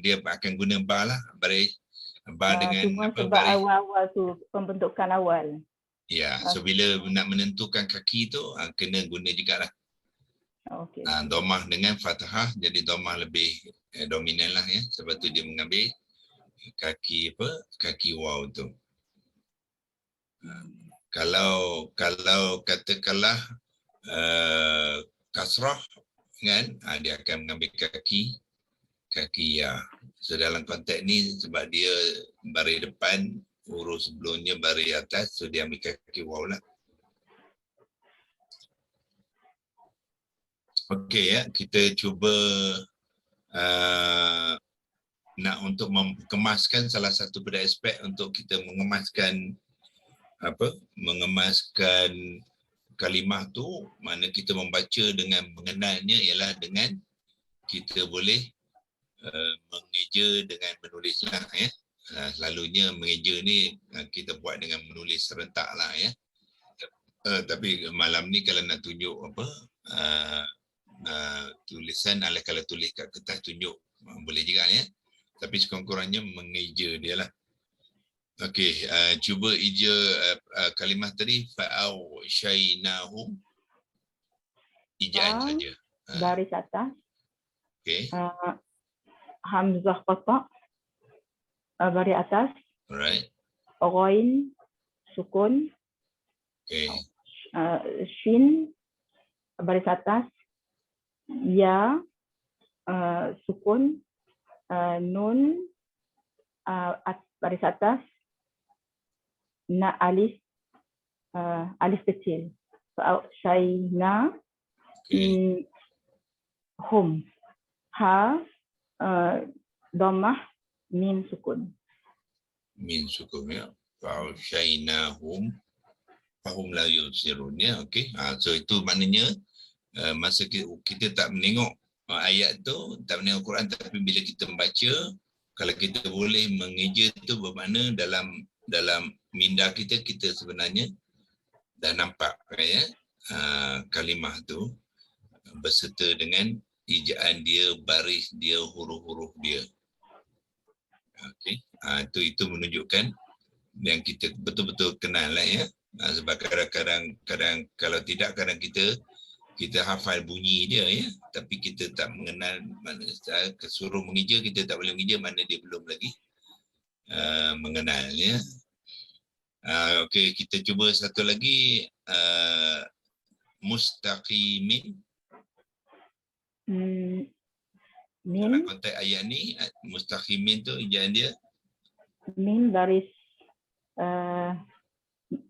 dia akan guna ba lah, baris ba dengan cuma sebab awal-awal tu pembentukan awal. Ya, so bila nak menentukan kaki tu kena guna jugalah. Okey. Dhammah dengan fathah, jadi dhammah lebih dominan lah ya, sebab tu dia mengambil kaki waw tu. Kalau katakanlah kasrah kan, dia akan mengambil kaki ya. So dalam konteks ni sebab dia baris depan, huruf sebelumnya baris atas, so dia ambil kaki waw lah. Okey ya, kita cuba nak untuk mengemaskan salah satu pada aspek untuk kita mengemaskan kalimah tu, mana kita membaca dengan mengenalnya ialah dengan kita boleh mengeja dengan menulis lah ya. Selalunya mengeja ni kita buat dengan menulis serentak lah ya. Tapi malam ni kalau nak tunjuk apa tulisan, kalau tulis kat kertas tunjuk boleh juga ya. Tapi sekurang-kurangnya mengeja dia lah. Okey, cuba ija kalimah tadi fa'au syainahum. Ijaan saja. Baris atas. Okey. Hamzah qata. Baris atas. Alright. Ghain sukun. Okey. Shin baris atas. Ya sukun. Nun baris atas. Na alif alif kecil. Syaina hum. Ha dhammah mim sukun. Min sukun ya. Fa'au syainahum fahum la yusirun ya. Okey. So itu maknanya masa kita tak menengok ayat tu, tak menengok Quran, tapi bila kita membaca, kalau kita boleh mengeja tu bermakna dalam minda kita sebenarnya dah nampak ya kalimah tu berserta dengan ejaan dia, baris dia, huruf-huruf dia. Okey. Itu menunjukkan yang kita betul-betul kenal lah ya. Sebab kadang-kadang kalau tidak, kadang kita hafal bunyi dia ya, tapi kita tak mengenal mana suruh mengeja, kita tak boleh mengeja, mana dia belum lagi mengenal ya. Okey, kita cuba satu lagi mustaqimin. Dalam konteks ayat ni mustaqimin tu ejaan dia min baris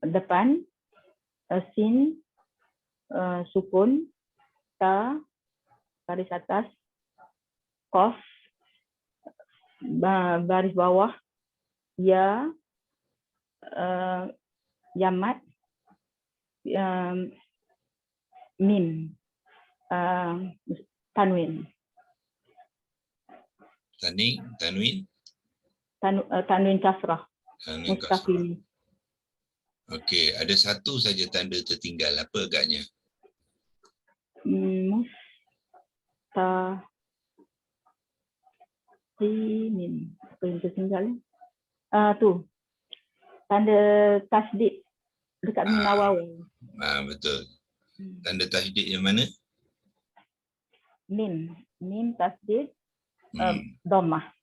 depan, sin sukun, ta baris atas, qaf baris bawah, ya yamat, mim tanwin. Tanwin Kasrah. Tanwin kasrah. Mustaqim. Okey, ada satu saja tanda tertinggal. Apa agaknya? Mustaqimin. Apa yang tertinggal? Tu. Tanda tasdid dekat min awal. Betul. Tanda tasdid yang mana? Mim tasdid dhammah.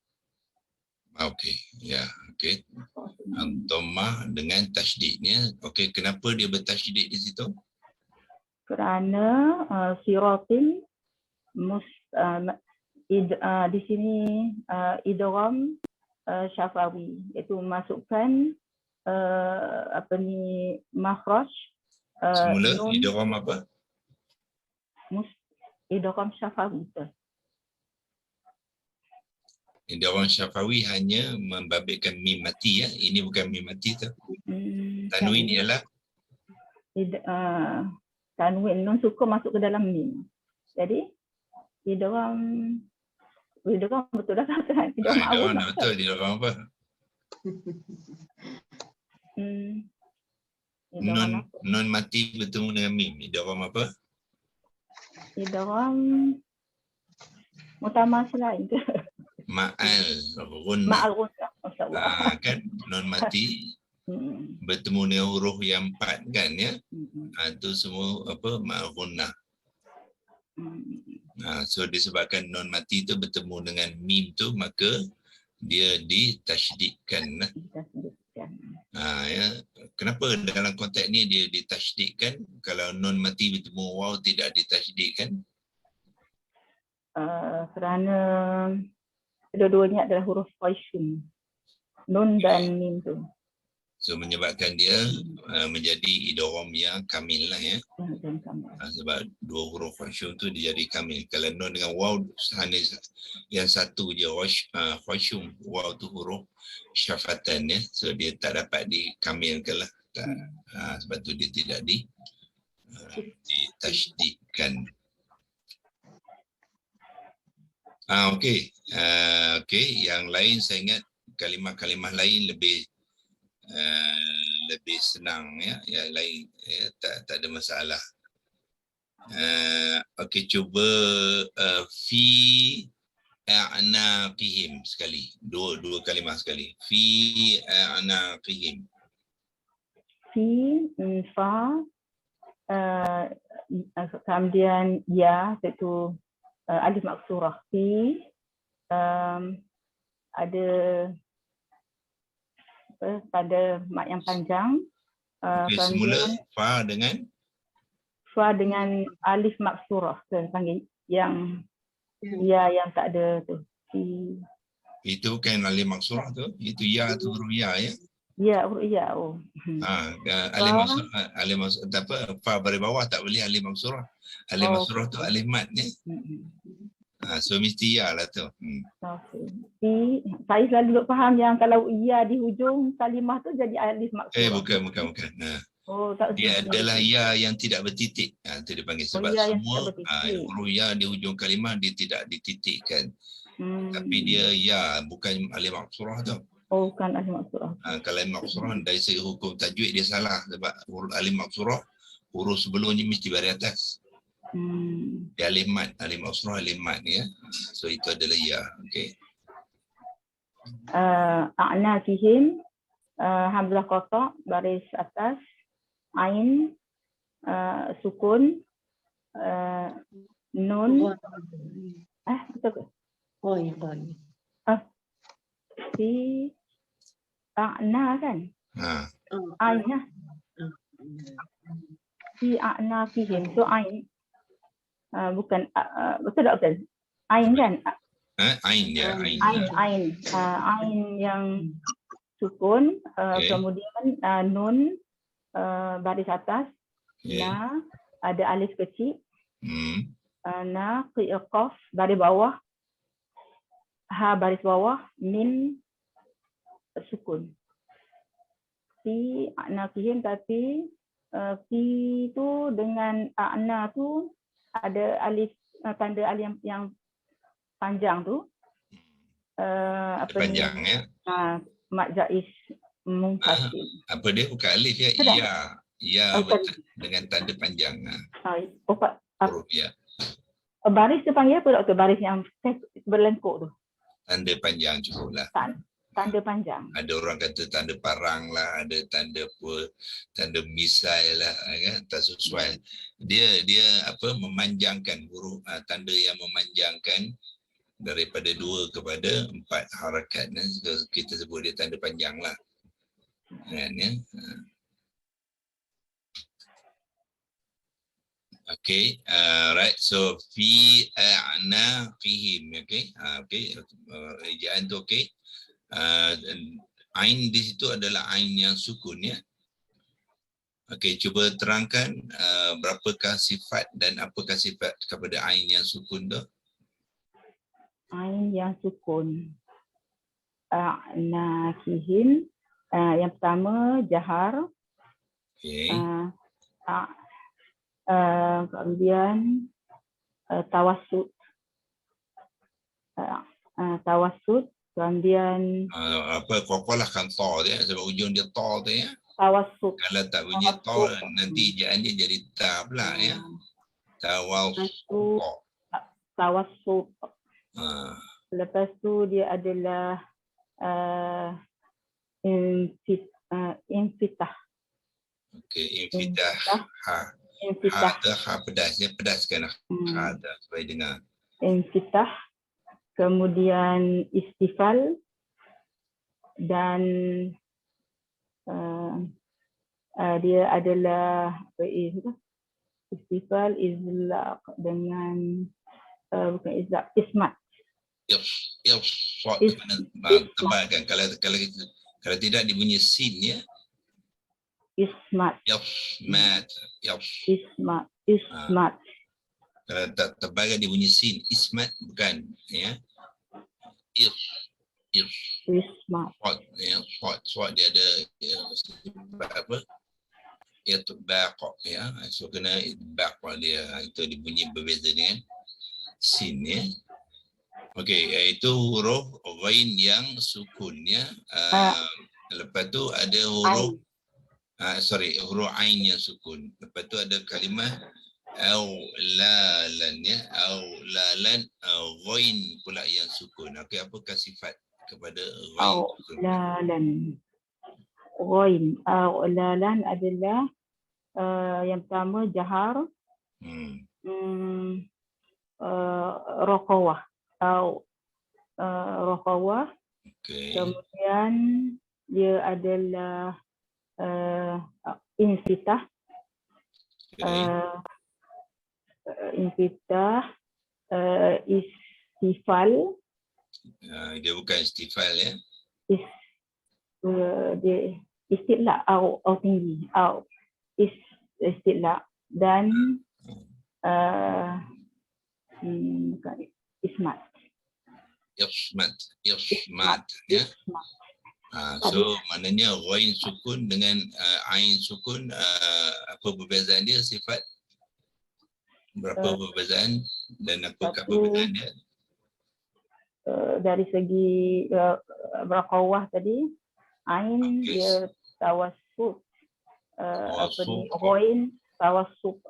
Okey, ya, okey. Dhammah dengan tasdidnya. Okey, kenapa dia bertasdid di situ? Kerana siratin di sini idgham syafawi, iaitu masukkan makhraj semula idgham apa? Idgham syafawi. Idgham syafawi hanya membabitkan mim mati ya. Ini bukan mim mati tu. Tanwin ialah tanwin nun sukun masuk ke dalam mim. Jadi idgham betul dah kan? idgham betul. Idgham apa? Nun mati bertemu dengan mim. Idgham apa? Idgham mutamatsilain. Ma'al ghunnah. Kan nun mati bertemu dengan huruf yang 4 kan ya. Itu semua apa? Ma'al ghunnah. So disebabkan nun mati itu bertemu dengan mim tu, maka dia ditasydidkan. Ya. Kenapa dalam konteks ni dia ditasydidkan? Kalau nun mati bertemu waw tidak ditasydidkan? Kerana kedua-duanya adalah huruf qaisum. Nun dan mim tu. So menyebabkan dia menjadi idgham yang kamil lah ya. Sebab dua huruf qaisum tu dia jadi kamil. Kalau nun dengan waw hanya yang satu je qaisum, waw tu huruf syafatan ya. So dia tak dapat dikamilkan lah. Sebab tu dia tidak ditasydidkan. Okey. Okey, yang lain saya ingat kalimah-kalimah lain lebih lebih senang ya, yang lain ya, tak ada masalah. Okey, cuba fi a'naqihim sekali. Dua kalimah sekali. Fi a'naqihim. Fi, fa, kemudian ya, iaitu alif maksurah. Fi, ada pada mat yang panjang. Okey, semula fa dengan Fa dengan alif maksurah, panggil yang ya yang tak ada tu. Fi, itu bukan alif maksurah tu, itu ya tu huruf ya ya. ya, huruf ya. Oh. Alif maksurah apa, fa baris bawah tak boleh alif maksurah. Alif maksurah tu alif mat ni. So mesti ya lah tu. Fi, saya selalu faham yang kalau ya di hujung kalimah tu jadi alif maksurah. Bukan. Tak Dia adalah ya yang tidak bertitik. Itu dipanggil sebab ya semua huruf ya di hujung kalimah dia tidak dititikkan. Tapi dia ya, bukan alif maksurah tu. Bukan alif maksurah. Kalau alif maksurah dari segi hukum tajwid dia salah sebab huruf alif maksurah huruf sebelumnya mesti baris atas. Dia alif mat, alif maksurah alif mat ya. So itu adalah ya. Okey. A'naqihim, hamzah qata baris atas, ain sukun, nun betul ke? Fi a'na kan? Ain lah. Fi a'naqihim, so ain bukan betul tak betul? Ain kan? Ain ya, Ain yang sukun, kemudian nun baris atas, na ada alif kecil, na qaf baris bawah, ha baris bawah, min sukun. Fi a'naqihim, tapi fi tu dengan a'na tu ada alif, tanda alif yang panjang tu. Panjang ni? Mat jaiz munfasil. Apa dia, bukan alif ya? Ya dengan tanda panjang. Huruf ya. Baris tu panggil apa doktor? Baris yang berlengkuk tu? Tanda panjang cukup lah. Tanda panjang. Ada orang kata tanda parang lah, ada tanda tanda misai lah, kan? Tak sesuai. Dia apa, memanjangkan huruf, tanda yang memanjangkan daripada 2 kepada 4 harakat. Kita sebut dia tanda panjang lah. Kan, ya? Okay, right. So fi a'naqihim, okay. Ejaan tu okay. Ain di situ adalah ain yang sukun ya. Okay, cuba terangkan berapakah sifat dan apakah sifat kepada ain yang sukun tu? Ain yang sukun. A'naqihim, yang pertama jahar. Okay. Kemudian tawassut, kemudian apa qalah kan ta dia sebab ujung dia ta tu ya. Tawassut. Kalau tak bunyi ta nanti ejaannya jadi ta pula ya. Tawassut. Lepas tu dia adalah infitah. Okey, infitah. Infitah. Pedasnya pedaskan supaya dengar. Infitah, kemudian istifal, dan dia adalah istifal, izlaq dengan bukan izlaq, ismat. Tebalkan kalau tidak dibunyi sin ya. Ismat. Ismat. Kalau tak tebalkan dibunyi sin, ismat bukan ya. Ismat. Swat dia ada apa? Itbaq ya. So kena itbaq dia, itu dibunyi berbeza dengan sin ya. Okey, iaitu huruf ghain yang sukun ya. Lepas tu ada huruf huruf ain yang sukun. Lepas tu ada kalimah aulalan ya, aulalan, ghain pula yang sukun. Okey, apakah sifat kepada ghain sukun? Aulalan. Ghain. Aulalan adalah yang pertama jahar, raqawah. Raqawah. Okey. Kemudian dia adalah infitah. Infitah, istifal. Dia bukan istifal ya. Dia istila atau tinggi, atau istila, dan ismat. Ismat ya. So maknanya ghain sukun dengan ain sukun, apa perbezaan dia sifat? Berapa perbezaan dan apakah perbezaan dia? Dari segi raqawah tadi, ain dia tawassut, ghain tawassut,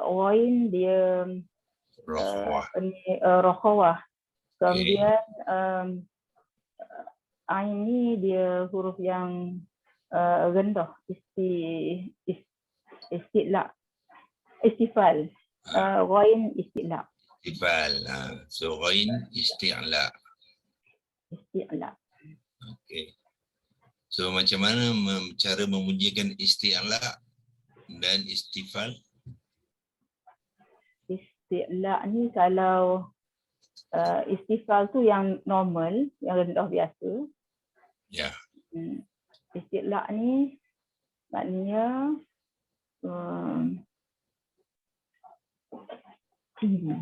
ghain dia raqawah. Kemudian ain ni dia huruf yang rendah, istifal, ghain istila. Istifal. So ghain isti'la. Okey. So macam mana cara memujikan isti'la dan istifal? Isti'la ni kalau istifal tu yang normal, yang rendah biasa. Ya. Isti'la ni maknanya tinggi.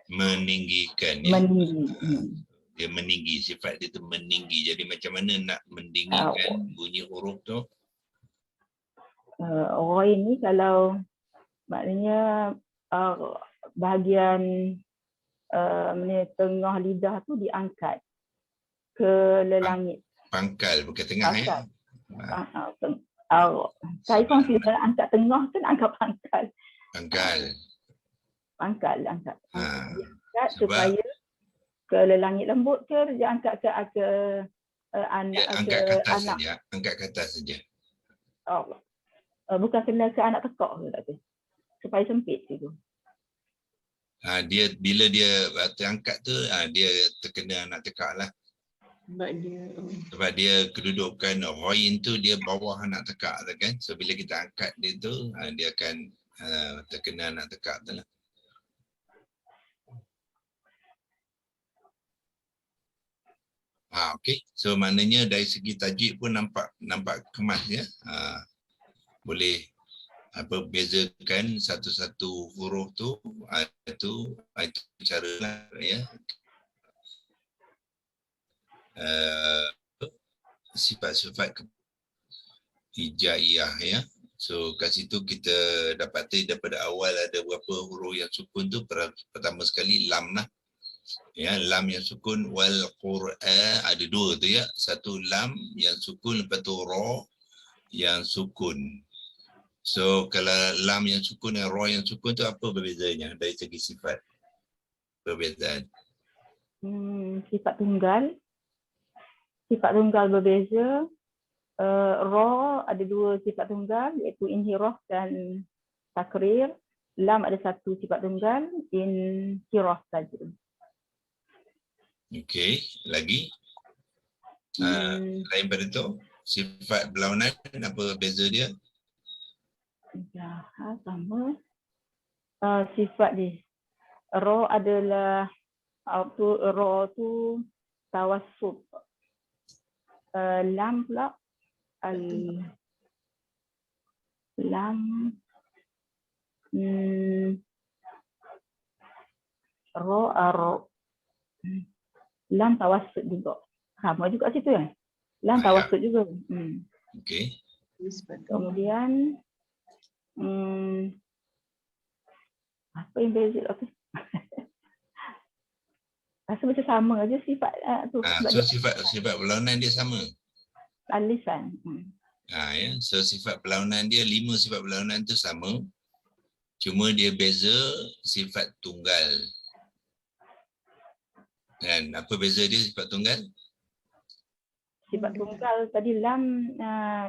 Meninggikan ya. Meninggi. Dia meninggi, sifat dia tu meninggi. Jadi macam mana nak meninggikan bunyi huruf tu? Ghain ni kalau maknanya bahagian tengah lidah tu diangkat ke lelangit. Pangkal, bukan tengah ya? Saya confused, angkat tengah kan angkat pangkal. Angkat. Angkat supaya ke lelangit lembut ke dia angkat ke anak, angkat ke atas anak. saja, angkat ke atas saja. Bukan kena ke anak tekak ke tak tu? Supaya sempit tu. Dia bila dia terangkat tu dia terkena anak tekak lah. Sebab dia kedudukan ghain tu dia bawah anak tekak tu kan. So bila kita angkat dia tu dia akan terkena anak tekak tu lah. Okey. So maknanya dari segi tajwid pun nampak kemas ya. Boleh bezakan satu-satu huruf tu itu cara lah ya. Sifat-sifat hijaiyah ya. So kat situ kita dapati daripada awal ada beberapa huruf yang sukun tu. Pertama sekali lam lah. Ya, lam yang sukun, wal Qur'an ada dua tu ya. Satu lam yang sukun, lepas tu ra yang sukun. So kalau lam yang sukun dan ra yang sukun tu apa berbezanya dari segi sifat? Perbezaan. Sifat tunggal. Sifat tunggal berbeza. Ra ada dua sifat tunggal iaitu inhiraf dan takrir. Lam ada satu sifat tunggal, inhiraf saja. Okey, lagi? Lain pada tu, sifat berlawanan apa beza dia? Ya, sama. Sifat ni. Ra adalah ra tu tawassut. Lam pula lam lam tawassut juga. Sama juga situ kan? Lam tawassut juga. Okey. Kemudian apa yang beza tu? Rasa macam sama aja sifat tu. So sifat berlawanan dia sama. Al-lisan. Ya. So sifat perlawanan dia, 5 sifat perlawanan tu sama. Cuma dia beza sifat tunggal. Dan apa beza dia sifat tunggal? Sifat tunggal tadi lam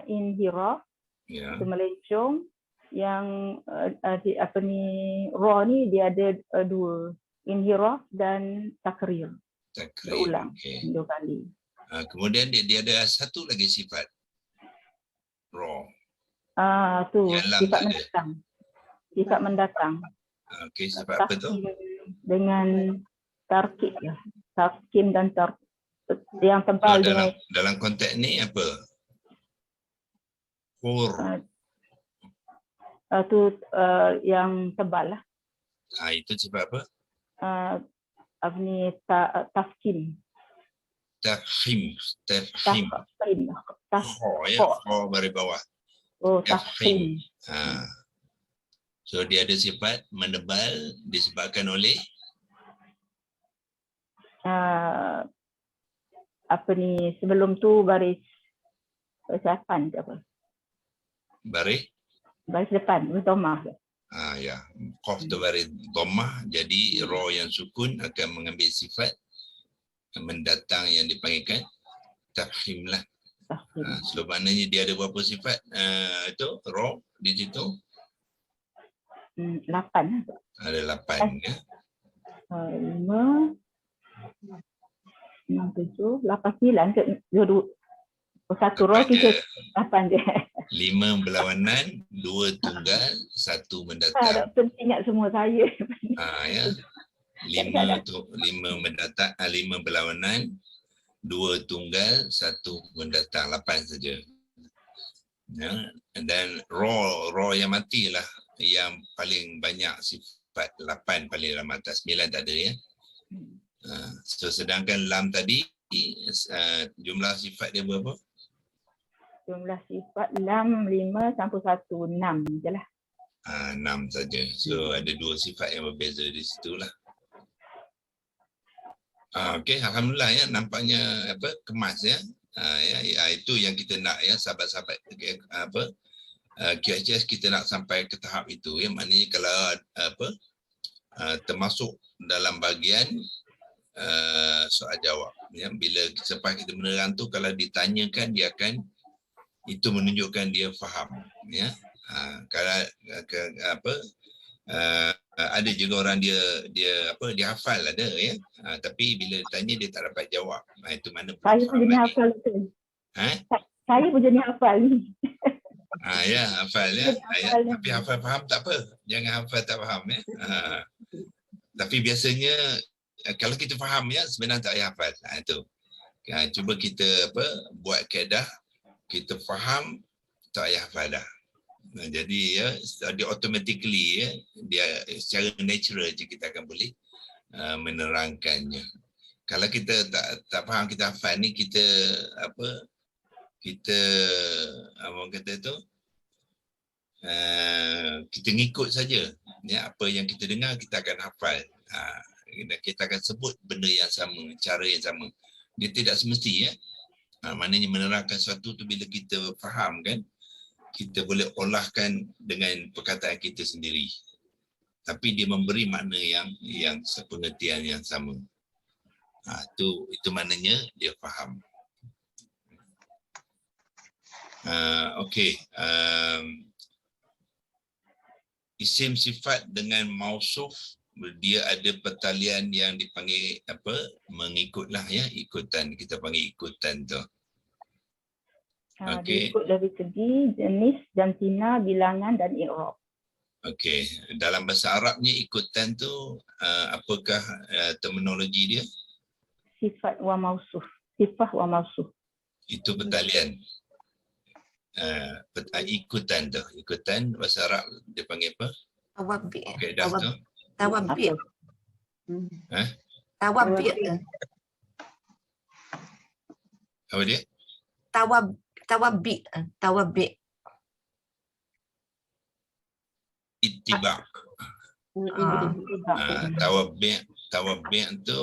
inhiraf, Ya. itu melencong. Yang ra ni dia ada 2, inhiraf dan takrir. Takrir. Berulang Okay. 2 kali. Kemudian dia ada satu lagi sifat. Ra. Tu Yang lam sifat tak ada. mendatang. Sifat mendatang. Okey, sifat apa tu? Tahkim dengan tarkib lah. Tahkim dan yang tebal dengan Dalam konteks ni apa? Hur. yang tebal lah. Itu sifat apa? Tafkim. Tafhim. Tafkim. Ho baris bawah. Tafkim. So dia ada sifat menebal disebabkan oleh sebelum tu baris depan ke apa? Baris depan, dhammah. Ya. Qaf tu baris dhammah, jadi ra yang sukun akan mengambil sifat mendatang yang dipanggilkan tafhim lah. So maknanya dia ada berapa sifat itu ra di situ? 8. Ada 8 ya. 5 6 7 8 9 ke 2 satu roh kita 8 je. 5 berlawanan, 2 tunggal, 1 mendatang. Doktor ingat semua saya. Ya. 5 mendatang, 5 berlawanan, 2 tunggal, 1 mendatang, 8 saja. Ya. Dan roh yang matilah yang paling banyak sifat, 8 paling ramai, atas 9 tak ada ya. So sedangkan lam tadi jumlah sifat dia berapa? Jumlah sifat lam 5 sampai 1 6 je lah. 6 saja. So ada 2 sifat yang berbeza di situlah. Okey, alhamdulillah ya, nampaknya kemas ya. Itu yang kita nak ya, sahabat-sahabat QHS kita nak sampai ke tahap itu ya. Maknanya kalau termasuk dalam bahagian soal jawab ya, bila selepas kita menerang tu kalau ditanyakan dia akan itu menunjukkan dia faham ya. Kalau ada juga orang dia hafal ada ya. Tapi bila ditanya dia tak dapat jawab. Itu mana saya pun jenis hafal tu. Saya pun jenis hafal ni. Ya, hafal ya. Tapi hafal faham tak apa. Jangan hafal tak faham ya. Tapi biasanya kalau kita faham ya, sebenarnya tak payah hafal. Itu. Cuba kita buat kaedah, kita faham, tak payah hafal dah. Jadi ya, dia automatically ya, dia secara natural je kita akan boleh menerangkannya. Kalau kita tak faham, kita hafal ni, kita orang kata tu, kita ngikut saja ya, apa yang kita dengar kita akan hafal. Kita akan sebut benda yang sama, cara yang sama. Dia tidak semesti ya. Maknanya menerangkan sesuatu tu bila kita faham kan, kita boleh olahkan dengan perkataan kita sendiri. Tapi dia memberi makna yang sepengertian yang sama. Itu maknanya dia faham. Okey. Isim sifat dengan mausuf dia ada pertalian yang dipanggil mengikutlah ya, ikutan, kita panggil ikutan tu. Okey. Diikut dari segi jenis, jantina, bilangan dan i'rab. Okey, dalam bahasa Arabnya ikutan tu apakah terminologi dia? Sifat wa mausuf. Sifat wa mausuf. Itu pertalian. Ikutan tu. Ikutan bahasa Arab dia panggil apa? Tawabi. Kaedah tu. Tawabi. Tawabi. Apa dia? Tawabi. Tawabi. Ittiba'. Tawabi' tu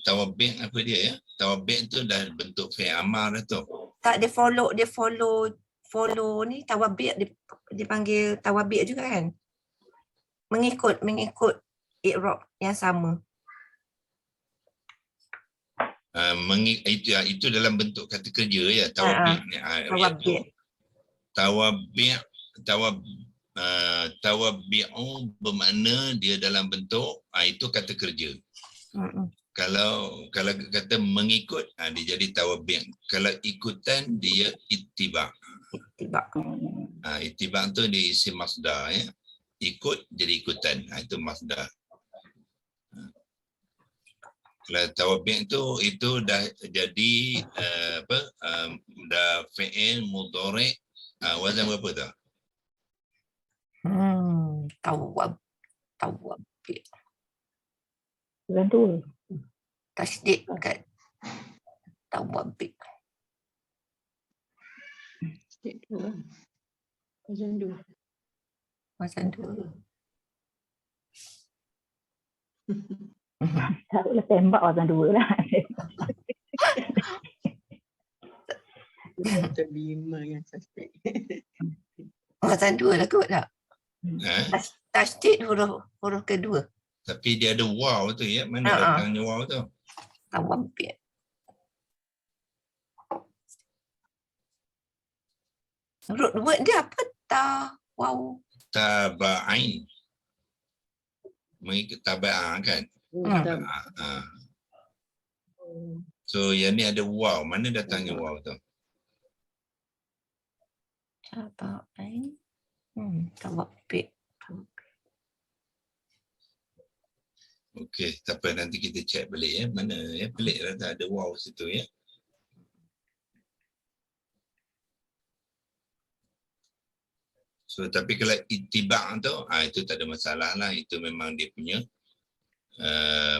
Tawabbi' apa dia ya? Tawabbi' tu dah bentuk fi'il amar dah tu. Tak, dia follow ni tawabi' dipanggil tawabi' juga kan? Mengikut i'rab yang sama. Itu dalam bentuk kata kerja ya, tawabbi' ni. Tawabi'. Tawabbi'u bermakna dia dalam bentuk itu kata kerja. Kalau kata mengikut, dia jadi tawabbi'. Kalau ikutan, dia ittiba'. Ittiba' tu dia isi masdar ya. Ikut jadi ikutan. Itu masdar. Kalau tawabbi' itu dah jadi dah fi'il mudhari' wazan berapa tu? Tawabbi'. Bukan tu. Tasdid kan. Tawabbi'. Wazan 2. Wazan 2. Takutlah tembak wazan 2 lah. Wazan 5 yang tasdid. Wazan 2 lah kot tak? Tasdid huruf kedua. Tapi dia ada waw tu ya. Mana datangnya waw tu? Tawabbi'. Root word dia apa? Wow. Taba'ain. Mengikut taba'ah kan? So yang ni ada waw. Mana datangnya waw tu? Taba'ain. Tawabbi'. Okey, tak apa, nanti kita check balik ya. Mana ya? Pelik lah tak ada waw situ ya. So tapi kalau ittiba' tu, itu tak ada masalah lah. Itu memang dia punya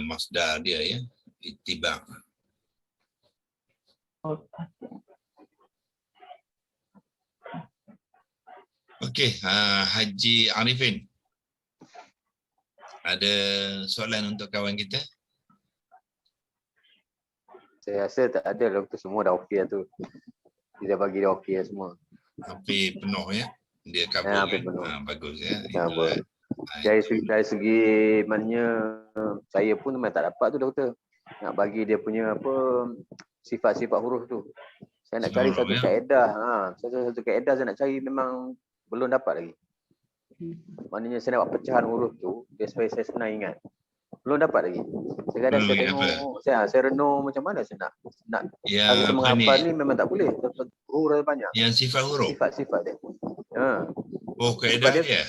masdar dia ya. Ittiba'. Okey, Haji Arifin. Ada soalan untuk kawan kita? Saya rasa tak ada, doktor, semua dah okey lah tu. Dia bagi dia okey lah semua. Hampir penuh ya. Dia cover hampir kan? penuh. Bagus ya. Dari segi maknanya saya pun memang tak dapat tu, doktor. Nak bagi dia punya sifat-sifat huruf tu. Saya nak cari satu kaedah. Satu kaedah saya nak cari, memang belum dapat lagi. Maknanya saya nak buat pecahan huruf tu, dia supaya saya senang ingat. Belum dapat lagi. Sekadang saya tengok, saya renung macam mana saya nak kalau kita menghafal ni memang tak boleh. Huruf banyak. Yang sifat huruf? Sifat-sifat dia. Kaedah dia?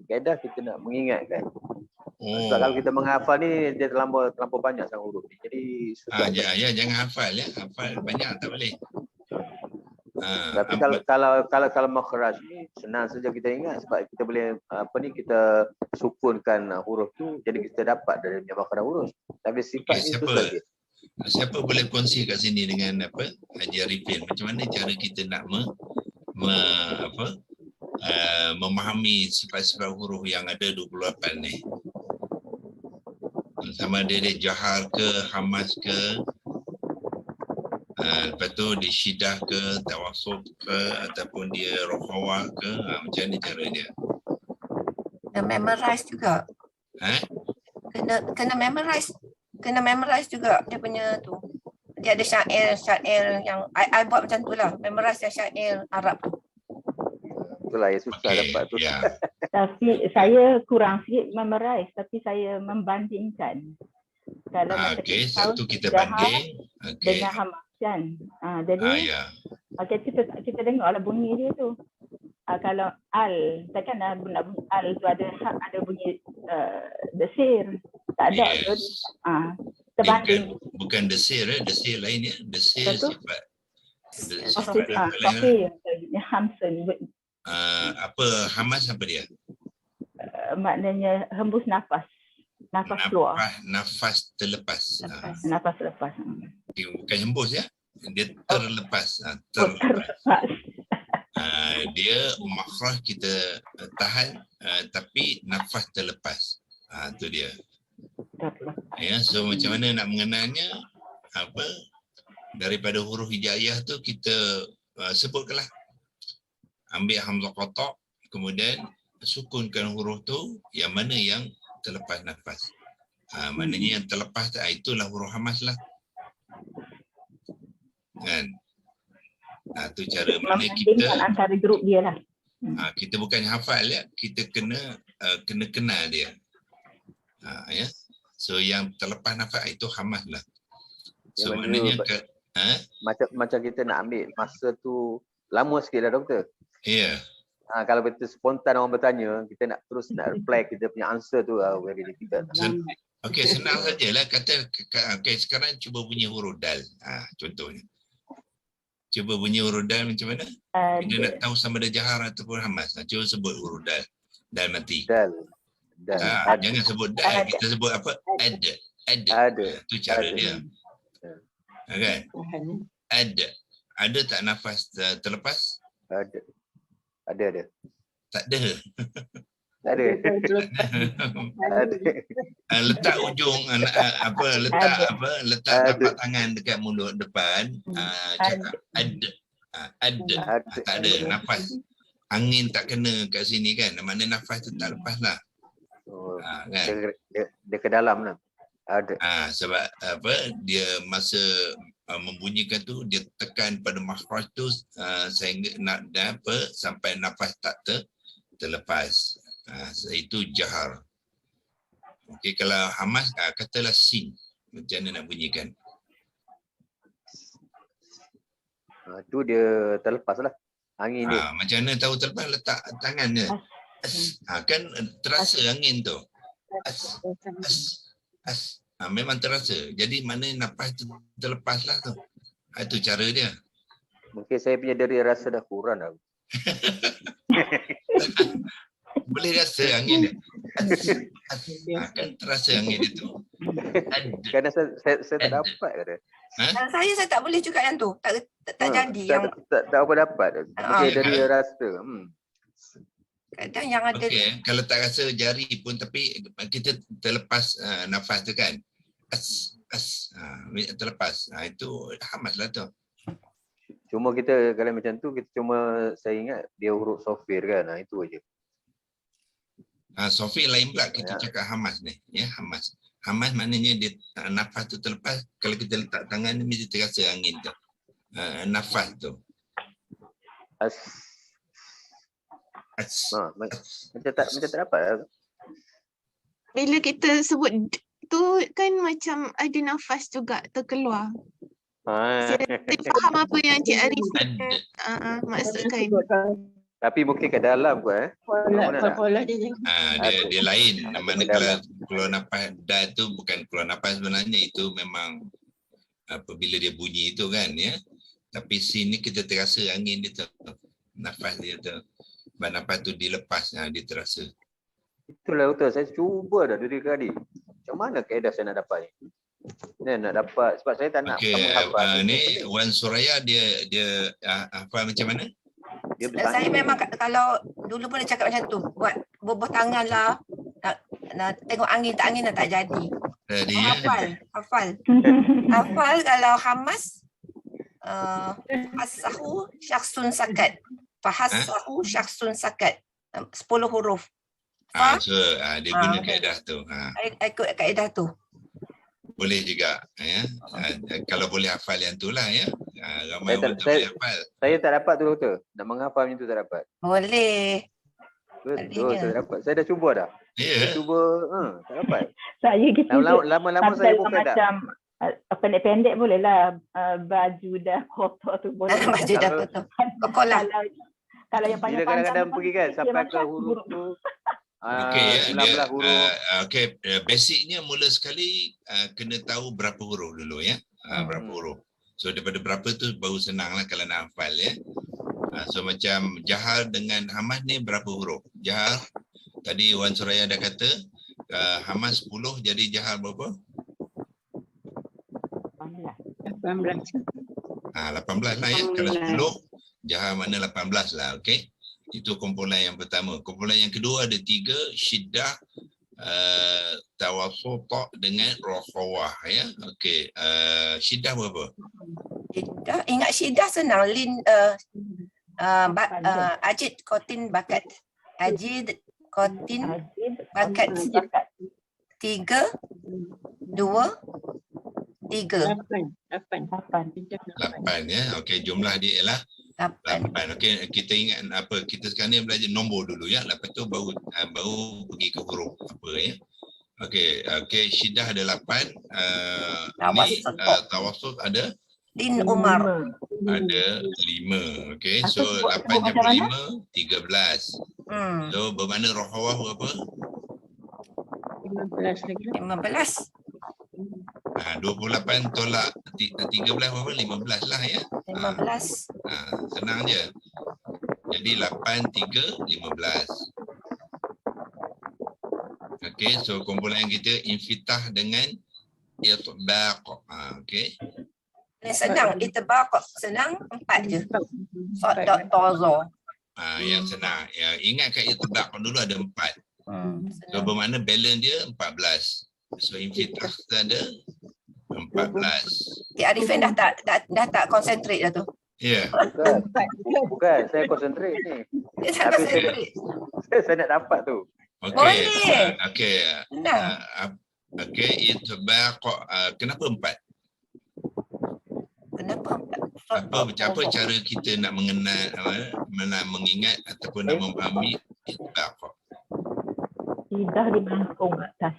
Kaedah kita nak mengingatkan. Sebab kalau kita menghafal ni, dia terlampau banyak sang huruf ni. Jadi susah. Jangan hafal ya. Hafal banyak tak boleh. Tapi kalau makhraj ni senang saja kita ingat, sebab kita boleh kita sukunkan huruf tu, jadi kita dapat dari makhraj huruf. Tapi sifat ni susah sikit. Siapa boleh kongsi kat sini dengan Haji Arifin, macam mana cara kita nak memahami sifat-sifat huruf yang ada 28 ni? Sama dia jahar ke, hamas ke, lepas tu dia syidah ke, tawassul ke, ataupun dia rohawah ke, macam mana cara dia? Kena memorize juga. Kena memorize juga dia punya tu. Dia ada syair yang I buat macam tu lah. Memorize yang syair Arab tu. Itulah yang susah dapat tu. Tapi saya kurang sikit memorize, tapi saya membandingkan. Kalau satu kita banding dengan hamas kan. Jadi kita tengoklah bunyi dia tu. Kalau al, takkan nak bunyi al tu ada bunyi desir. Tak ada. Terbanding. Bukan desir, desir lain ya. Desir sifat. Hamsun. Apa hamas apa dia? Maknanya hembus nafas. Nafas keluar. Nafas terlepas. Nafas lepas. Bukan hembus ya. Dia terlepas. Terlepas. Dia makhraj kita tahan, tapi nafas terlepas. Itu dia. Terlepas. Ya, so macam mana nak mengenalnya? Apa? Daripada huruf hijaiyah tu kita sebutkanlah. Ambil hamzah qata', kemudian sukunkan huruf tu yang mana yang terlepas nafas. Maknanya yang terlepas itulah huruf hamas lah. Kan? Tu cara mana kita antara grup dia lah. kita bukan hafal ya, kita kena kenal dia. Ya. So yang terlepas nafas itu hamas lah. So Yang maknanya macam kita nak ambil masa tu lama sikit lah doktor. ya. Kalau kita spontan orang bertanya, kita nak terus nak reply kita punya answer tu very difficult. Okey, senang sajalah kata okey sekarang cuba bunyi huruf dal. Contohnya. Cuba bunyi huruf dal macam mana? Kita nak tahu sama ada jahar ataupun hamas. Cuba sebut huruf dal. Dal mati. Dal. Jangan sebut dal, kita sebut apa? Ada. Itu cara dia. Kan? Ada tak nafas terlepas? Ada. Tak ada. Tak ada. Letak ujung letak tapak tangan dekat mulut depan, cakap ada. Tak ada nafas. Angin tak kena kat sini kan. Makna nafas tu tak lepas lah. Kan? Dia ke dalam lah. Ada. Sebab apa dia masa membunyikan tu dia tekan pada makhraj tu sehingga nak sampai nafas tak terlepas. Itu jahar. Okey, kalau hamas katalah sin. Macam mana nak bunyikan? Tu dia terlepas lah. Angin dia. Macam mana tahu terlepas? Letak tangan dia. Kan terasa angin tu. Memang terasa. Jadi mana nafas tu terlepas lah tu. Itu cara dia. Mungkin saya punya deri rasa dah kurang dah. Boleh rasa angin dia. Kan terasa angin dia tu. Kadang saya tak dapat kata. Saya tak boleh juga yang tu. Tak jadi yang tak apa dapat. Mungkin dari rasa. Kadang yang ada. Okey, kalau tak rasa jari pun tapi kita terlepas nafas tu kan. Terlepas. Itu hamas lah tu. Cuma kita kalau macam tu kita saya ingat dia huruf sofir kan. Itu aja. Sofir lain pula kita cakap hamas ni. Ya, hamas. Hamas maknanya dia nafas tu terlepas. Kalau kita letak tangan ni mesti terasa angin tu. Nafas tu. Macam tak dapat. Bila kita sebut tu kan macam ada nafas juga terkeluar. Saya faham apa yang Cik Arif maksudkan. Tapi mungkin ke dalam kot Pola dia. Dia lain. Mana kalau keluar nafas dal tu bukan keluar nafas sebenarnya, itu memang apabila dia bunyi itu kan ya. Tapi sini kita terasa angin dia tu. Nafas dia tu. Nafas tu dilepas, dia terasa. Itulah betul. Saya cuba dah dari tadi. Macam mana kaedah saya nak dapat ni? Nak dapat sebab saya tak nak hafal. Ni Wan Suraya dia hafal macam mana? Saya memang kalau dulu pun dia cakap macam tu, buat bubuh tangan lah, nak tengok angin dah tak jadi. Hafal kalau hamas hasahu syakhsun sakat. Fahasahu syakhsun sakat. 10 huruf. Dia guna kaedah tu. Ikut kaedah tu. Boleh juga ya. Kalau boleh hafal yang tu lah ya. Ramai orang tak boleh hafal. Saya tak dapat tu doktor. Nak menghafal macam tu tak dapat. Boleh. Betul, saya dapat. Saya dah cuba dah. Saya cuba tak dapat. Saya gitu. Lama-lama saya pun tak. Macam pendek-pendek boleh lah. Baju dah kotor tu boleh. Baju dah kotor. Kokolah. Kalau yang panjang-panjang. Bila kadang-kadang pergi kan sampai ke huruf tu. Basicnya mula sekali kena tahu berapa huruf dulu ya. Berapa huruf. So daripada berapa tu baru senang lah kalau nak hafal ya. So macam jahar dengan hamas ni berapa huruf? Jahar tadi Wan Suraya dah kata hamas 10 jadi jahar berapa? 18 lah ya. Kalau 10 jahar mana 18 lah, okey. Itu kumpulan yang pertama. Kumpulan yang kedua ada 3, syiddah, Tawassuta dengan rakhawah ya. Okey, syiddah berapa? Syiddah, ingat syiddah senang. Lin Ajid Kotin Bakat. Ajid Kotin Bakat. 3 2 3 8 ya. Okey, jumlah dia ialah 8. Okey, kita ingat apa? Kita sekarang ni belajar nombor dulu ya. Lepas tu baru pergi ke huruf apa ya. Okey, syiddah ada 8. Ni tawassut ada Lin Umar ada 5. Okey, so 8 jumpa 5 13. So bermakna rakhawah berapa? 15. 28 tolak 13 berapa? 15 lah ya. 15. Senang je. Jadi 8, 3, 15. Okey, so kumpulan kita infitah dengan itbaq. Okey. Senang, itbaq senang 4 je. Sadaq taza. Yang senang. Ya, ingatkan itbaq dulu ada 4. So bermakna balance dia 14. So infitah kita ada 14. Cik Arifin dah tak concentrate dah tu. Ya. Bukan, saya konsentrate ni. Dia tak concentrate. Saya nak dapat tu. Okey. Boleh. Okey. Senang. Okey, itbaq kenapa 4? Kenapa 4? Apa cara kita nak mengenal, nak mengingat ataupun nak memahami itbaq? Syiddah di melengkung atas.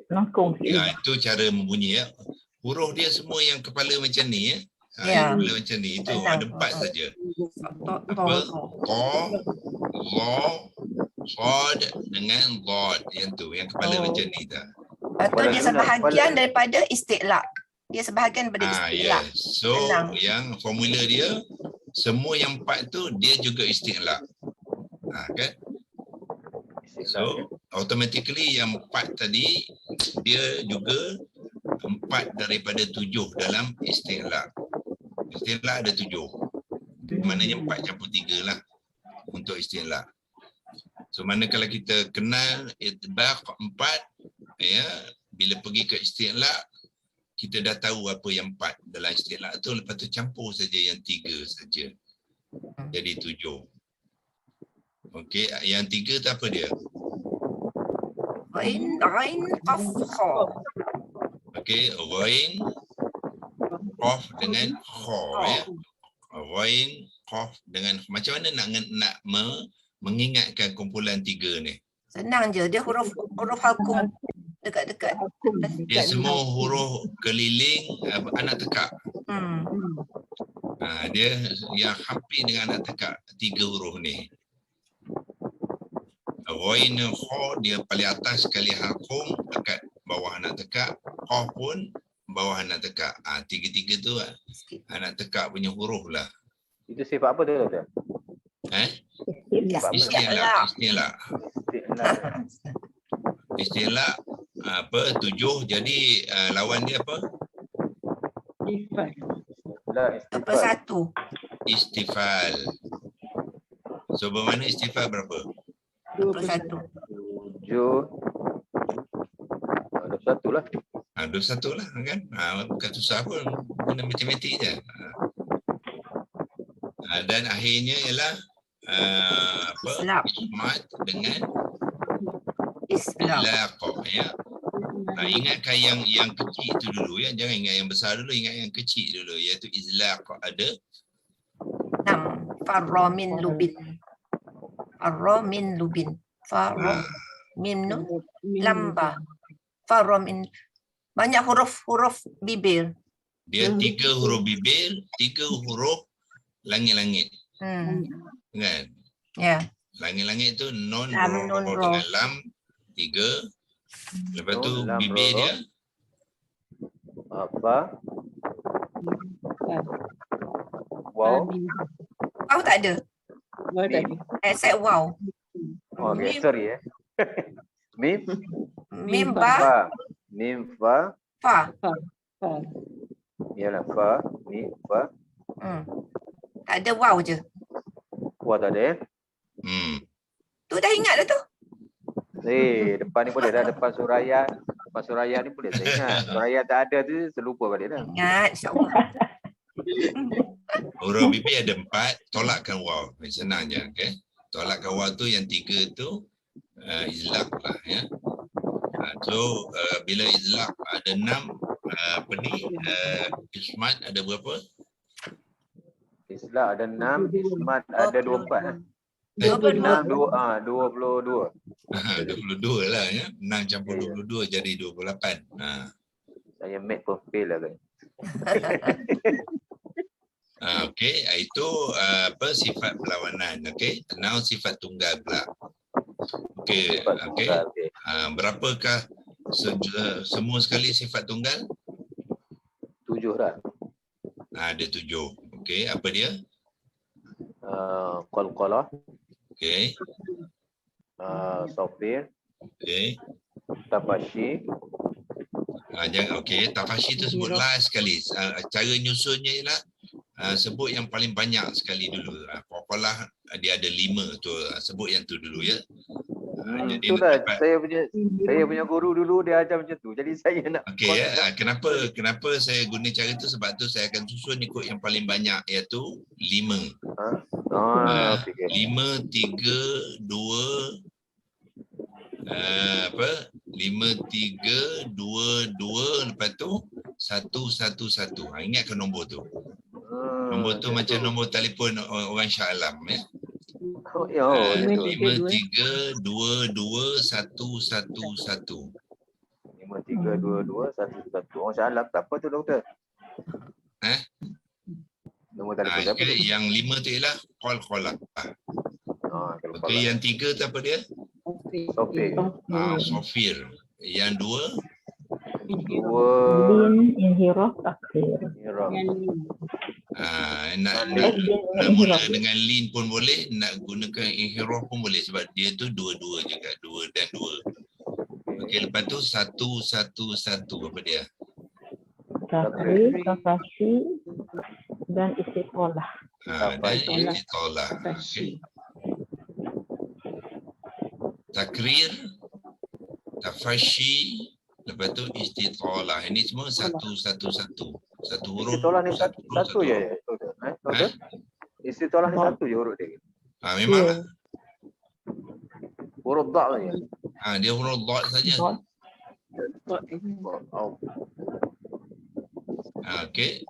Melengkung. Ya, itu cara membunyi ya. Huruf dia semua yang kepala macam ni ya. Yang kepala macam ni itu ada 4 saja. Apa? Qa, Dha, Sad dengan Dhad. Yang tu, yang kepala macam ni dah. Atau dia sebahagian daripada istiqlaq. Dia sebahagian daripada istiqlaq. Yes. So yang formula dia semua yang 4 tu dia juga istiqlaq. Kan? So automatically yang 4 tadi dia juga 4 daripada 7 dalam istiqlaq. Istiqlaq ada 7. Maknanya 4 campur 3 lah untuk istiqlaq. So manakala kita kenal itbaq 4 ya, bila pergi ke istiqlaq kita dah tahu apa yang 4 dalam istiqlaq tu, lepas tu campur saja yang 3 saja. Jadi 7. Okey, yang 3 tu apa dia? Ghain, ain, qaf, kha. Okey, ghain, qaf dengan kha ya. Ghain, qaf dengan macam mana nak mengingatkan kumpulan 3 ni? Senang je, dia huruf halqum dekat-dekat. Dia semua huruf keliling anak tekak. Dia yang hampir dengan anak tekak 3 huruf ni. Ghain kha dia paling atas sekali halqum dekat bawah anak tekak, qaf pun bawah anak tekak. Tiga-tiga tu anak tekak punya huruf lah. Itu sifat apa tu doktor? Istiqlaq. Istiqlaq apa 7 jadi lawan dia apa? Apa satu? Istifal. So bermakna istifal berapa? 21. 21 lah. 21 lah kan? Bukan susah pun. Guna matematik je. Dan akhirnya ialah ismat dengan islaq ya. Ingatkan yang kecil itu dulu ya. Jangan ingat yang besar dulu, ingat yang kecil dulu, iaitu izlaq ada 6. Farra min lubin. Farra min lubin. Farra mim nun lamba. Farra min, banyak huruf bibir. Dia 3 huruf bibir, 3 huruf langit-langit. Kan? Ya. Langit-langit itu non Lam, nun, ro ro. dengan lam 3. Lepas tu Lam, bibir ro, dia apa? Wow. Wow tak ada. Except wow. Oh, okay. Sorry ya. Mim. Mim ba Fa. Mim fa. fa. Ialah fa. Mim fa. Tak ada wow je. Wa tak ada ya? Tu dah ingat dah tu. Depan ni boleh dah. Depan Suraya. Depan Suraya ni boleh saya ingat. Suraya tak ada tu, terlupa balik dah. Ingat, insyaAllah. Huruf BP ada 4, tolakkan waw. Senang je, okay? Tolakkan waw tu yang 3 tu izlaq lah ya. So bila izlaq ada 6, apa ni? Ismat ada berapa? Izlaq ada 6, Ismat ada 24. 22. 22. 22 lah ya. 6 campur 22 jadi 28. Saya make pun fail lah kan. Okey, itu apa sifat perlawanan, okey. Now sifat tunggal pula. Okey, okey. Berapakah semua sekali sifat tunggal? 7 dah. Ada 7. Okey, apa dia? Qalqalah, Okey. Sofir, Okey. Tafashi. Jangan okey, tafashi tu sebut last sekali. Cara nyusunnya ialah sebut yang paling banyak sekali dulu. Qalqalah dia ada 5 tu, sebut yang tu dulu ya. Jadi Itulah saya punya guru dulu dia ajar macam tu. Jadi saya nak okey ya. Kenapa saya guna cara tu, sebab tu saya akan susun ikut yang paling banyak iaitu 5. okey. 5 3 2 5 3 2 2 lepas tu 1 1 1. Ingatkan nombor tu. Nombor tu macam nombor telefon orang Shah Alam ya. 5 3 2 2 1 1 1. 5 3 2 2 1 1. Oh salah apa tu doktor? Nombor telefon siapa tu? Yang 5 tu ialah qalqalah. Okey, yang 3 tu apa dia? Sofir. Sofir. Yang 2 Lin, inhiraf, takhir. nak mula dengan lin pun boleh, nak gunakan inhiraf pun boleh sebab dia tu dua-dua juga, 2 dan 2. Okey, lepas tu 1 1 1 apa dia? Takhir, tafashi, dan istiqalah. Dan istitalah. Okey. Takrir, tafashi, lepas tu istitalah. Ini semua 1 1 1. Satu huruf. Istitalah ni satu je. Istitalah ni satu je huruf dia. Memang. Huruf dha' saja. Dia huruf dha' saja. Okey.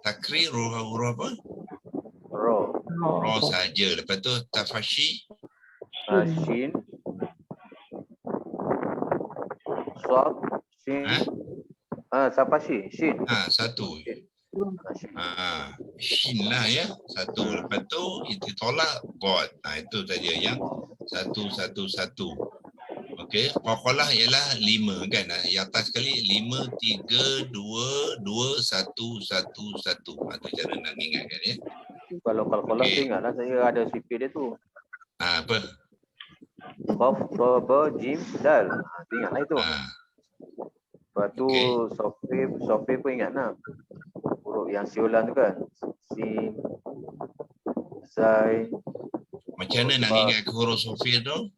Takrir huruf apa? Ra saja. Lepas tu tafashi. Shin. Sad. Shin. Tafashi. Shin. Satu. Shin lah ya. Satu. Lepas tu itu tolak god. Itu saja yang 1 1 1. Okey, qalqalah ialah 5 kan. Yang atas sekali 5 3 2 2 1 1 1. Itu cara nak ingatkan ya. Kalau qalqalah tu ingatlah saya ada sifir dia tu. Apa? Qaf, Ba, Jim, Dal. Ingatlah itu. Lepas tu Sofir pun ingat nak. Huruf yang siulan tu kan. Sin, Zai. Macam mana nak ingat ke huruf Sofir tu?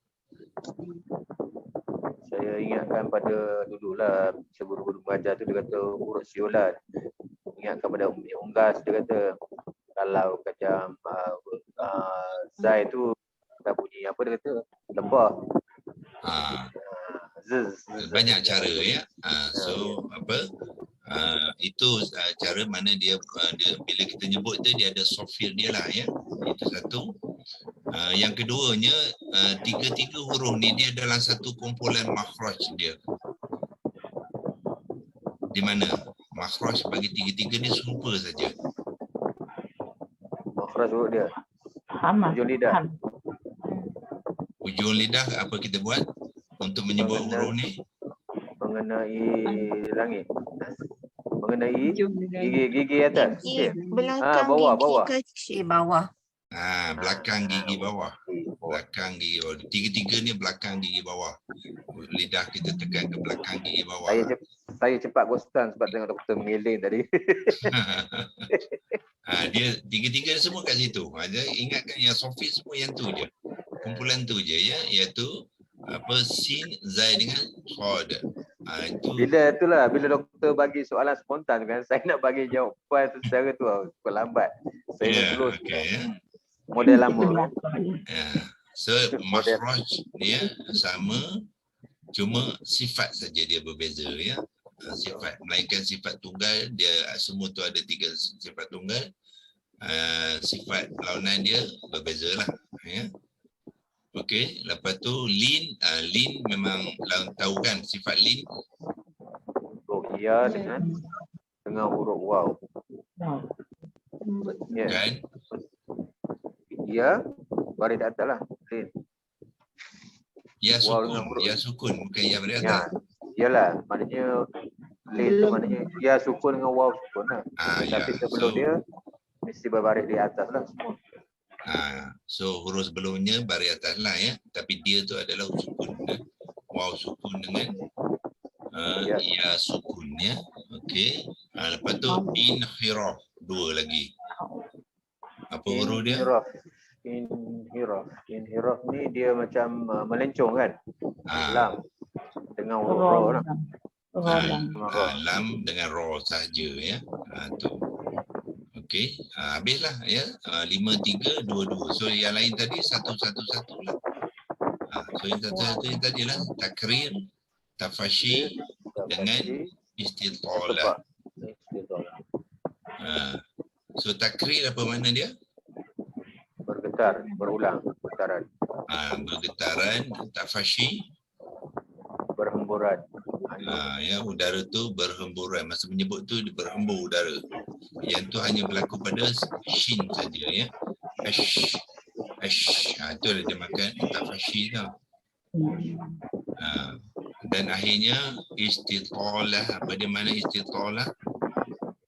Saya ingatkan pada dululah guru-guru mengajar tu dia kata huruf siulan. Ingatkan pada Unggas dia kata kalau macam Zai tu dah bunyi apa dia kata lembah. Banyak cara ya. So apa? Itu cara mana dia bila kita nyebut tu dia ada Sofir dia lah ya. Itu satu. Yang keduanya tiga-tiga huruf ni dia dalam satu kumpulan makhraj dia. Di mana makhraj bagi tiga-tiga ni serupa saja. Makhraj huruf dia. Ujung lidah. Ujung lidah apa kita buat untuk menyebut huruf ni? Mengenai langit. Mengenai gigi atas. Belakang bawah. gigi kaki. Bawah. Belakang gigi bawah. Belakang gigi bawah. Tiga-tiga ni belakang gigi bawah. Lidah kita tekan ke belakang gigi bawah. Saya cepat bosan sebab tengok doktor mengeling tadi. Dia tiga-tiga semua kat situ. Ingatkan yang Sofir semua yang tu je. Kumpulan tu je ya, iaitu sin, zai dengan qad. Itu Bila doktor bagi soalan spontan kan, saya nak bagi jawapan secara tu lambat. Saya nak terus model lama. So makhraj dia sama, cuma sifat saja dia berbeza ya. Sifat, melainkan sifat tunggal dia semua tu ada 3 sifat tunggal. Sifat launan dia berbezalah ya. Okey, lepas tu lin, lin memang tahu kan sifat lin. Huruf ya dengan huruf waw. Ya. Kan? Ya, baris di atas lah. Lin. Ya sukun, bukan ya baris atas. Iyalah, maknanya lin tu maknanya ya sukun dengan waw sukun lah. Tapi sebelum dia mesti berbaris di atas lah semua. So huruf sebelumnya baris atas lah ya, tapi dia tu adalah sukun, waw sukun dengan ya sukun ya. Okey. Lepas tu inhiraf, 2 lagi. Apa huruf dia? Inhiraf ni dia macam melencong kan? Lam dengan huruf ra lah. Lam dengan ra saja ya. Tu. Okey, habislah ya. 5 3 2 2. So yang lain tadi 1 1 1 lah. So yang satu yang tadi lah takrir, tafashi dengan istitalah. So takrir apa makna dia? Bergetar, berulang, bergetaran. Bergetaran, tafashi berhemburan. Ya, udara tu berhemburan. Masa menyebut tu dia berhembur udara. Yang tu hanya berlaku pada shin saja ya. Ash. Itu dia makan tafashi tau. Dan akhirnya istitalah. Apa dia mana istitalah?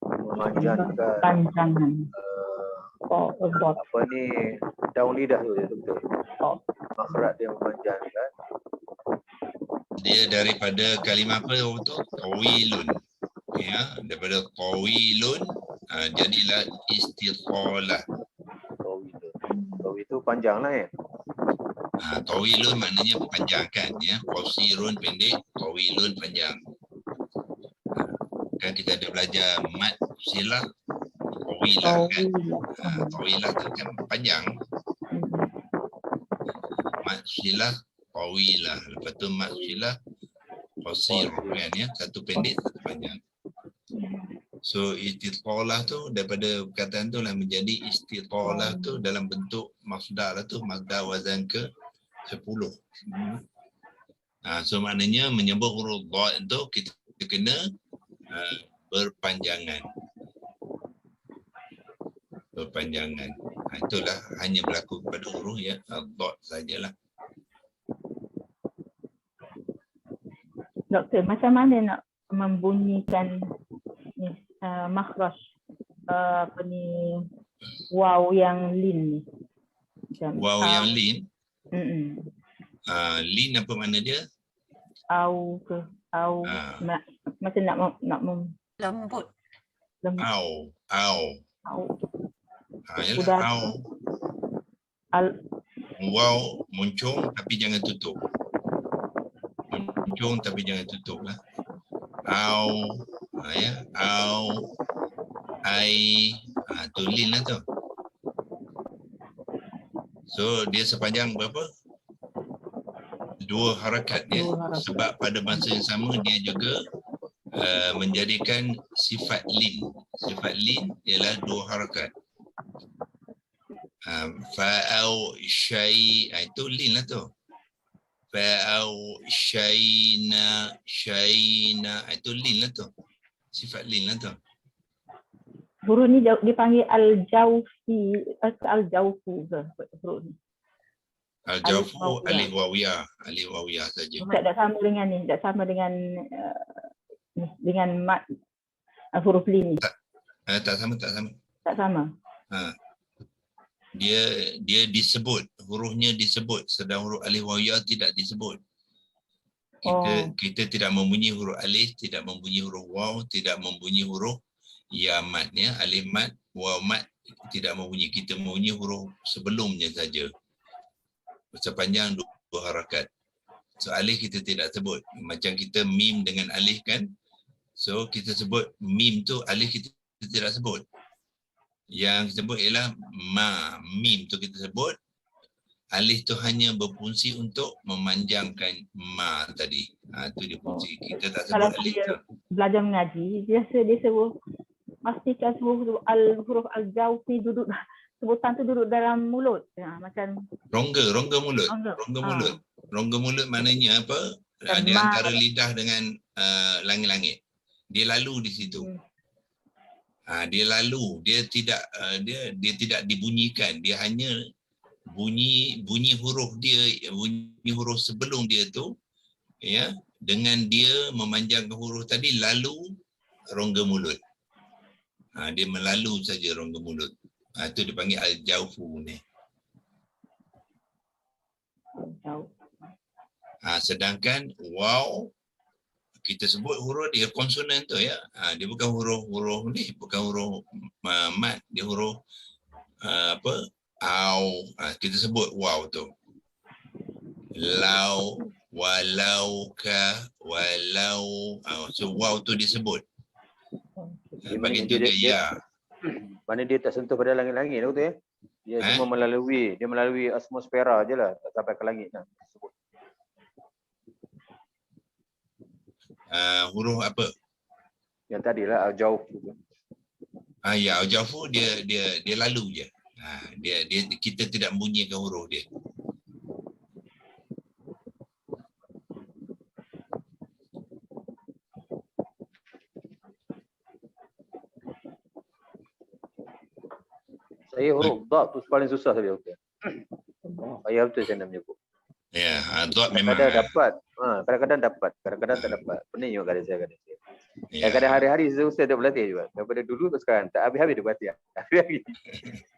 Memanjangkan Panjangan. apa ni, daun lidah tu dia betul. Makhraj dia memanjangkan. Dia daripada kalimah apa tu? Tawilun. Ya, daripada tawilun jadilah istitalah. Tawil itu panjang lah ya. Tawilun maknanya panjangkan ya. Qasirun pendek, tawilun panjang. Kan kita ada belajar mat silah tawilah kan. Tawilah tu kan panjang. Mat silah tawilah. Lepas tu mat silah qasir kan ya. Satu pendek, satu panjang. So istitalah tu daripada perkataan tu lah menjadi istitalah tu dalam bentuk masdar lah tu, masdar wazan ke 10. So maknanya menyebut huruf dha tu kita kena berpanjangan. Itulah hanya berlaku pada huruf ya dha sajalah. Doktor, macam mana nak membunyikan makhraj apa ni waw yang lin ni? Waw yang lin? Lin apa makna dia? Au ke? Au macam nak Lembut. Au. Udah. Au. Waw muncung tapi jangan tutup. Muncung tapi jangan tutup lah. Au. Ya. Au. Ai. Tu lin lah tu. So dia sepanjang berapa? 2 harakat ya. Sebab pada masa yang sama dia juga menjadikan sifat lin. Sifat lin ialah 2 harakat. Fa'au syai, itu lin lah tu. Fa'au syaina, itu lin lah tu. Sifat lin lah tu. Huruf ni dipanggil al-jawfi, al-jawfu ke huruf ni? Al-jawfu alif wawiyah saja. Tak sama dengan ni, tak sama dengan mat huruf lin ni. Tak sama. Tak sama. Dia disebut, hurufnya disebut, sedang huruf alif wawiyah tidak disebut. Kita tidak membunyi huruf alif, tidak membunyi huruf waw, tidak membunyi huruf ya mat ya, alif mat, waw mat tidak membunyi. Kita membunyi huruf sebelumnya saja. Sepanjang 2 harakat. So alif kita tidak sebut. Macam kita mim dengan alif kan. So kita sebut mim tu alif kita tidak sebut. Yang kita sebut ialah ma, mim tu kita sebut. Alif tu hanya berfungsi untuk memanjangkan ma tadi. Tu dia fungsi. Kita tak sebut Kalau alif dia tu. belajar mengaji, biasa dia suruh pastikan huruf al-jawfi duduk, sebutan tu duduk dalam mulut. Macam Rongga mulut. Rongga mulut maknanya apa? Di antara lidah dengan langit-langit. Dia lalu di situ. Dia lalu, dia tidak dibunyikan, dia hanya bunyi huruf dia, bunyi huruf sebelum dia tu, ya, dengan dia memanjangkan huruf tadi lalu rongga mulut. Dia melalu saja rongga mulut. Itu dipanggil al-jawfu ni. Sedangkan waw kita sebut huruf dia konsonan tu ya. Dia bukan huruf ni, bukan huruf mat, dia huruf au. Kita sebut waw tu. Lau, walau, ka, walau. So waw tu disebut. Bagi tu dia ya. Mana dia tak sentuh pada langit-langit tu ya. Dia cuma melalui atmosfera je lah, tak sampai ke langit lah. Huruf apa? Yang tadilah al-jawfu. Ya, al-jawfu dia lalu je. Kita tidak bunyikan huruf dia. Saya huruf dot tu paling susah saya betul. Saya betul saya nak menyebut. Ya, dot memang kadang-kadang dapat, kadang-kadang tak dapat. Pening juga kadang saya. Kadang-kadang hari-hari saya dah berlatih juga. Daripada dulu ke sekarang tak habis-habis dia berlatih. Hari-hari.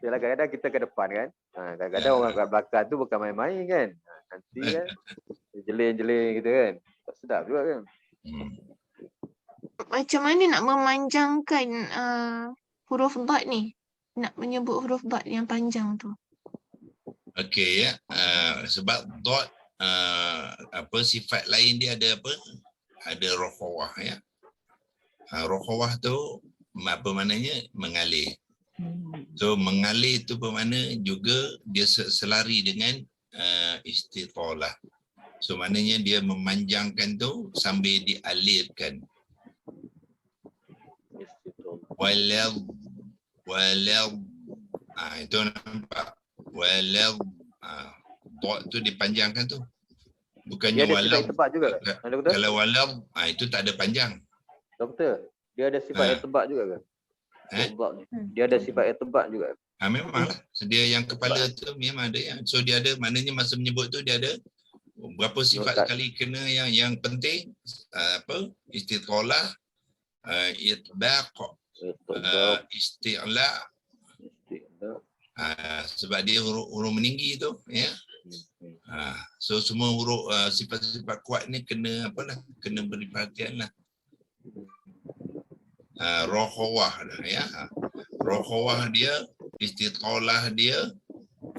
Kadang-kadang kita ke depan kan. Kadang-kadang orang kat belakang tu bukan main-main kan. Nanti kan jeling-jeling gitu kan. Tak sedap juga kan. Macam mana nak memanjangkan huruf dot ni? Nak menyebut huruf dot yang panjang tu. Okey ya. Sebab dot sifat lain dia ada apa? Ada rokhawah ya. Rokhawah tu apa maknanya? Mengalir. So mengalir tu bermakna juga dia selari dengan istitalah. So maknanya dia memanjangkan tu sambil dialirkan. Walau itu nampak. Walau dot tu dipanjangkan tu. Bukannya walau. Kalau walau itu tak ada panjang. Doktor, dia ada sifat yang tebak juga ke? Dia ada sifat yang tebak juga. Memanglah. Dia yang kepala tu memang ada yang. So dia ada maknanya masa menyebut tu dia ada berapa sifat sekali kena yang penting istitalah, itbaq, isti'la. Sebab dia huruf meninggi tu ya. So semua huruf sifat-sifat kuat ni kena kena beri perhatian lah. Rokhawah ya. Rokhawah dia, istitalah dia,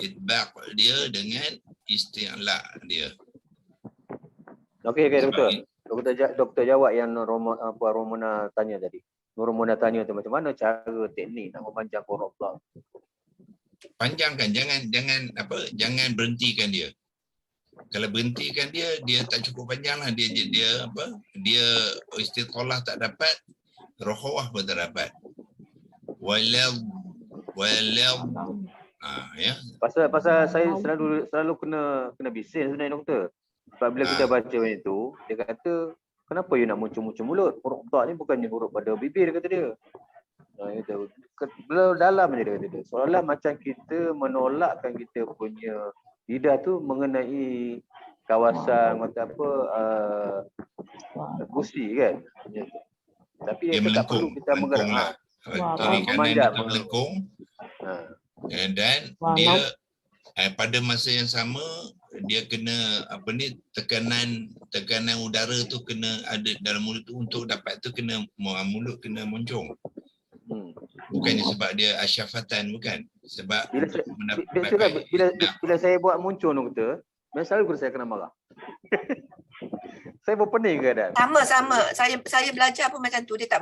itbaq dia dengan isti'la dia. Okey doktor. Doktor jawab yang Romana tanya tadi. Romana tanya tu macam mana cara teknik nak memanjang huruf dot. Panjangkan, jangan berhentikan dia. Kalau berhentikan dia tak cukup panjang lah. Dia istitalah tak dapat, rokhawah pun tak dapat. Walau ya. Pasal saya selalu kena bising sebenarnya doktor. Sebab bila kita baca macam itu, dia kata kenapa you nak muncul-muncul mulut? Huruf dot ni bukannya huruf pada bibir kata dia. Dalam je dia kata dia. Seolah macam kita menolakkan kita punya lidah tu mengenai kawasan gusi kan. Tapi dia tak perlu kita menggerak. Kiri kanan dia melengkung. Dan dia pada masa yang sama dia kena tekanan udara tu kena ada dalam mulut tu untuk dapat tu kena mulut kena moncong. Bukannya sebab dia asyafatan, bukan. Sebab bila saya buat muncul doktor, Selalu guru saya kena marah. Saya pun pening keadaan. Sama. Saya belajar pun macam tu. Dia tak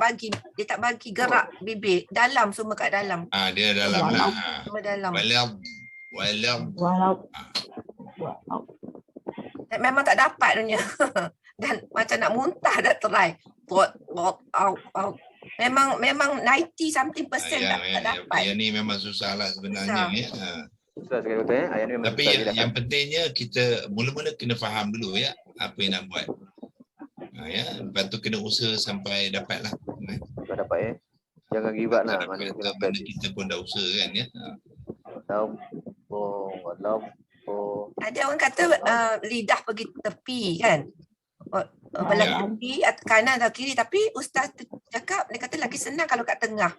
bagi gerak bibir. Dalam semua kat dalam. Dia dalam lah. Semua dalam. Walau. Memang tak dapat dunia. Dan macam nak muntah dah try. Memang 90-something% tak dapat. Yang ni memang susah lah sebenarnya. Susah sekali betul ya. Ayat ni memang Tapi yang pentingnya kita mula-mula kena faham dulu ya apa yang nak buat. Lepas tu kena usaha sampai dapat lah. Dapat ya. Jangan give up lah. Mana kita pun dah usaha kan ya. Ada orang kata lidah pergi tepi kan. Belah tepi kanan atau kiri, tapi ustaz tu cakap dia kata lagi senang kalau kat tengah.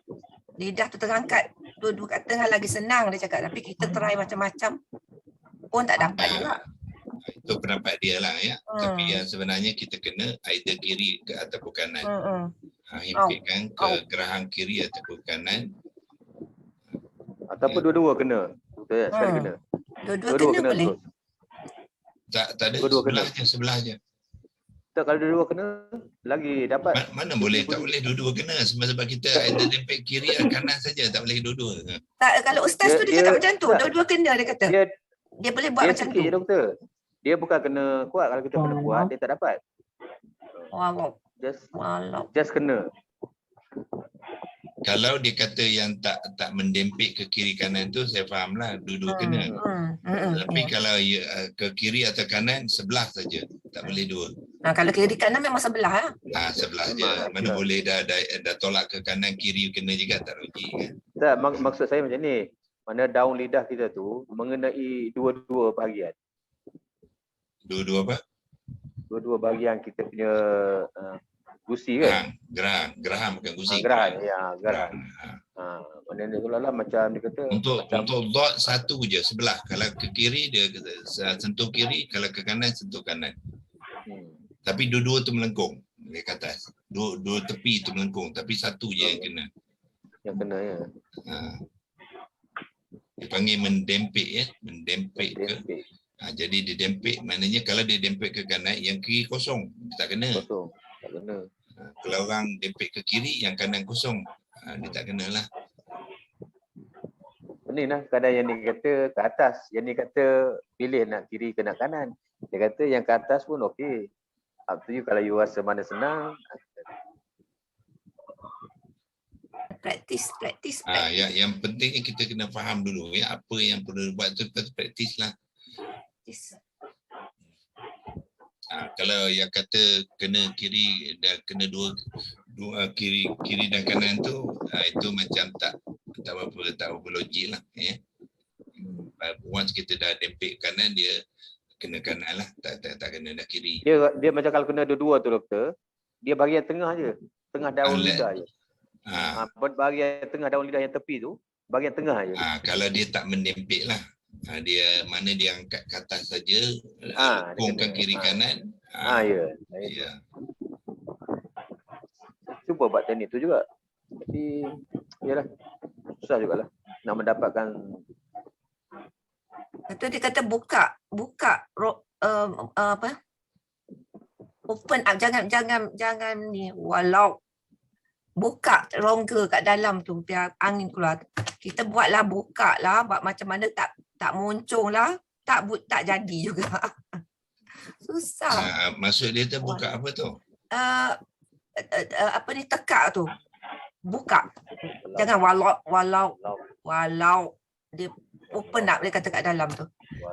Lidah tu terangkat dua-dua kat tengah lagi senang dia cakap, tapi kita try macam-macam pun tak dapat juga. Itu pendapat dia lah ya. Tapi yang sebenarnya kita kena either kiri ke ataupun kanan. Himpitkan ke geraham kiri ataupun kanan. Ataupun dua-dua kena. Betul ya? Sekali kena. Dua-dua kena boleh. Tak ada sebelah je. Kalau dua-dua kena lagi dapat. Mana boleh, tak boleh dua-dua kena sebab kita ada dempet kiri dan kanan saja, tak boleh dua-dua. Tak, kalau ustaz tu dia cakap macam tu, dua-dua kena dia kata. Dia boleh buat macam tu. Doktor. Dia bukan kena kuat, kalau kita kena kuat dia tak dapat. Just kena. Kalau dia kata yang tak mendempit ke kiri kanan tu saya fahamlah dua-dua kena. Tapi kalau ke kiri atau kanan sebelah saja, tak boleh dua. Kalau kiri kanan memang sebelah lah. Sebelah je. Mana boleh dah tolak ke kanan kiri kena juga, tak logik kan. Tak, maksud saya macam ni. Mana daun lidah kita tu mengenai dua-dua bahagian. Dua-dua apa? Dua-dua bahagian kita punya gusi kan? Geraham bukan gusi. Geraham. Mana ni lah macam dia kata. Untuk dot satu je sebelah. Kalau ke kiri dia sentuh kiri, kalau ke kanan sentuh kanan. Tapi dua-dua tu melengkung. Dia kata dua tepi tu melengkung, tapi satu je yang kena. Yang kena ya. Dia panggil mendempit ya, mendempit ke. Jadi dia dempit, maknanya kalau dia dempit ke kanan, yang kiri kosong, dia tak kena. Kosong, tak kena. Kalau orang dempit ke kiri, yang kanan kosong, dia tak kena lah. Ini lah, kadang yang ni kata ke atas, yang ni kata pilih nak kiri ke nak kanan. Dia kata yang ke atas pun okey. Up to you kalau you rasa mana senang. Praktis. Yang pentingnya kita kena faham dulu ya, apa yang perlu buat tu, lepas tu praktis lah. Kalau yang kata kena kiri dan kena dua kiri dan kanan tu, itu macam tak berapa logik lah ya. Once kita dah dempit kanan, dia kena kanan lah, tak kena dah kiri. Dia macam kalau kena dua-dua tu doktor, dia bahagian tengah je, tengah daun lidah je. Bahagian tengah daun lidah yang tepi tu, bahagian tengah je. Kalau dia tak mendempit lah. Dia mana dia angkat ke atas saja, lekungkan kiri kanan. Ya. Cuba buat teknik tu juga. Tapi yalah, susah jugalah nak mendapatkan. Dia kata buka apa? Open up, jangan ni, walau buka rongga kat dalam tu biar angin keluar. Kita buatlah, buka lah, buat macam mana tak muncung lah, tak jadi juga. Susah. Maksud dia tu buka apa tu? Apa ni, tekak tu. Buka. Jangan walau dia open up, dia kata kat dalam tu.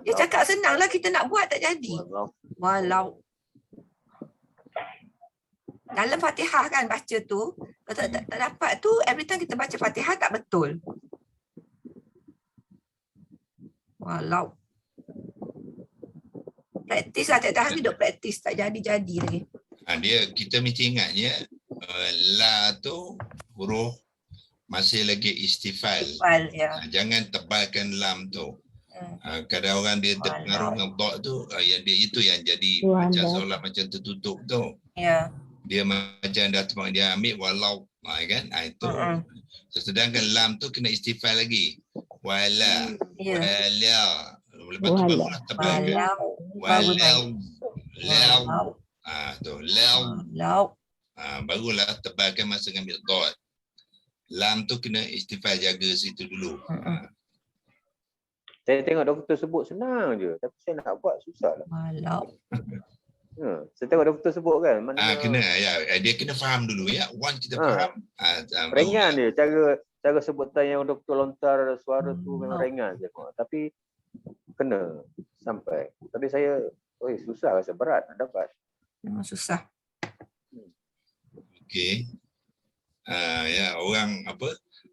Dia cakap senang lah, kita nak buat tak jadi. Walau. Dalam Fatihah kan baca tu, kalau tak dapat tu, every time kita baca Fatihah tak betul. Walau. Praktis lah, tiap-tiap hari duk praktis, tak jadi-jadi lagi. Kita mesti ingatnya, la tu huruf masih lagi istifal. Ya. Jangan tebalkan lam tu. Kadang orang dia terpengaruh dengan dot tu, itu yang jadi macam seolah macam tertutup tu. Ya. Dia macam dah dia ambil walau kan, itu. Sedangkan lam tu kena istifal lagi. Wala, Lepas tu barulah tebalkan. Walau. Tu lau. Barulah tebalkan masa ambil dot. Lam tu kena istifal jaga situ dulu. Saya tengok doktor sebut senang je, tapi saya nak buat susah lah. Walau. Saya tengok doktor sebut kan. Kena ya. Dia kena faham dulu ya. Once kita faham. Ringan dia. Cara sebutan yang doktor lontar suara tu memang ringan je. Tapi kena sampai. Tapi saya, susah rasa berat nak dapat. Memang susah. Okey. Ya, orang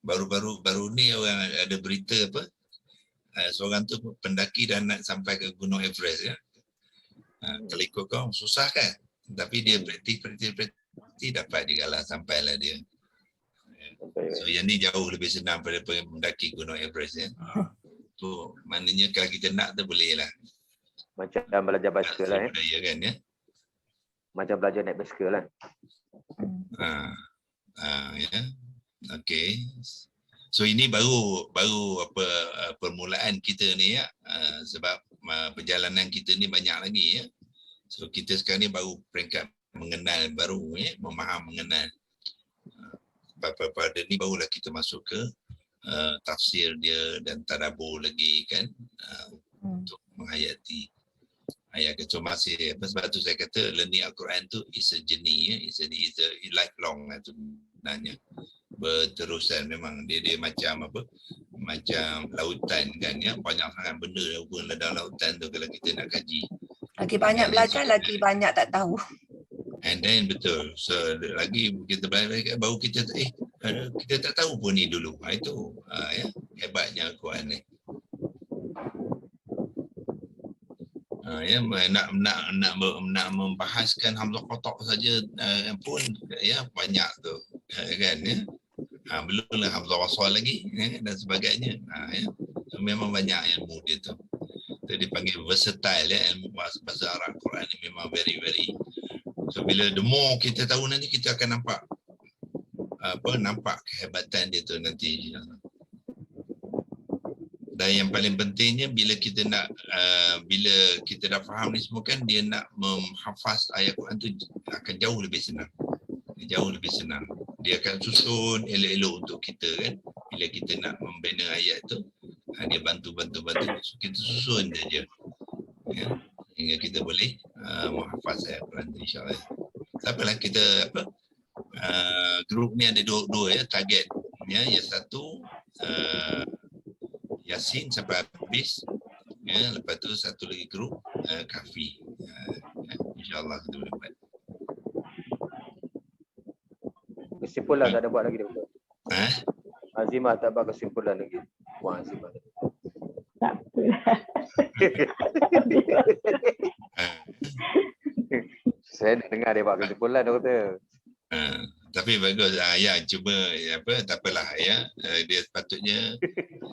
baru ni orang ada berita seorang tu pendaki dan nak sampai ke Gunung Everest ya. Kalau ikut kau susah kan? Tapi dia praktis dapat juga lah sampailah dia. So yang ni jauh lebih senang daripada mendaki Gunung Everest ya. Tu maknanya kalau kita nak tu boleh lah. Macam belajar basikal lah ya. Kan, ya. Macam belajar naik basikal lah. Ya. Okey. So ini baru permulaan kita ni ya. Sebab perjalanan kita ni banyak lagi ya. So kita sekarang ni baru peringkat mengenal baru ya, mengenal. Pada ni barulah kita masuk ke tafsir dia dan tadabbur lagi kan, untuk menghayati ayat itu masih sebab tu saya kata learning Al-Quran tu is a journey ya, is a lifelong tu sebenarnya, berterusan. Memang dia macam macam lautan kan ya, banyak sangat benda pun dalam lautan tu kalau kita nak kaji. Lagi banyak belajar, lagi banyak tak tahu. And then betul. So lagi kita belajar baru kita kita tak tahu pun ni dulu. Itu ya hebatnya Al-Quran ni. Ya nak membahaskan Hamzah Qata' saja pun ya banyak tu kan ya. Belumlah Hamzah Wasal lagi ya, dan sebagainya. Ya. So, memang banyak ilmu dia tu. Itu dipanggil versatile ya, ilmu bahasa Arab Quran ni memang very so bila the more kita tahu nanti kita akan nampak kehebatan dia tu nanti. Dan yang paling pentingnya bila kita dah faham ni semua kan, dia nak menghafaz ayat Quran tu akan jauh lebih senang. Dia akan susun elok-elok untuk kita kan. Bila kita nak membina ayat tu, dia bantu kita susun saja. Ya, hingga kita boleh menghafaz ayat Quran insya-Allah. Apalah kita grup ni ada dua ya target. Ya, yang satu Yasin sampai habis. Ya, lepas tu satu lagi grup Kahfi. Insya-Allah kita boleh buat. Kesimpulan tak ada buat lagi doktor. Azimah tak buat kesimpulan lagi. Puan Azimah. Tak apa. Saya nak dengar dia buat kesimpulan doktor. Tapi bagus ya, cuba tak apalah ya. Dia sepatutnya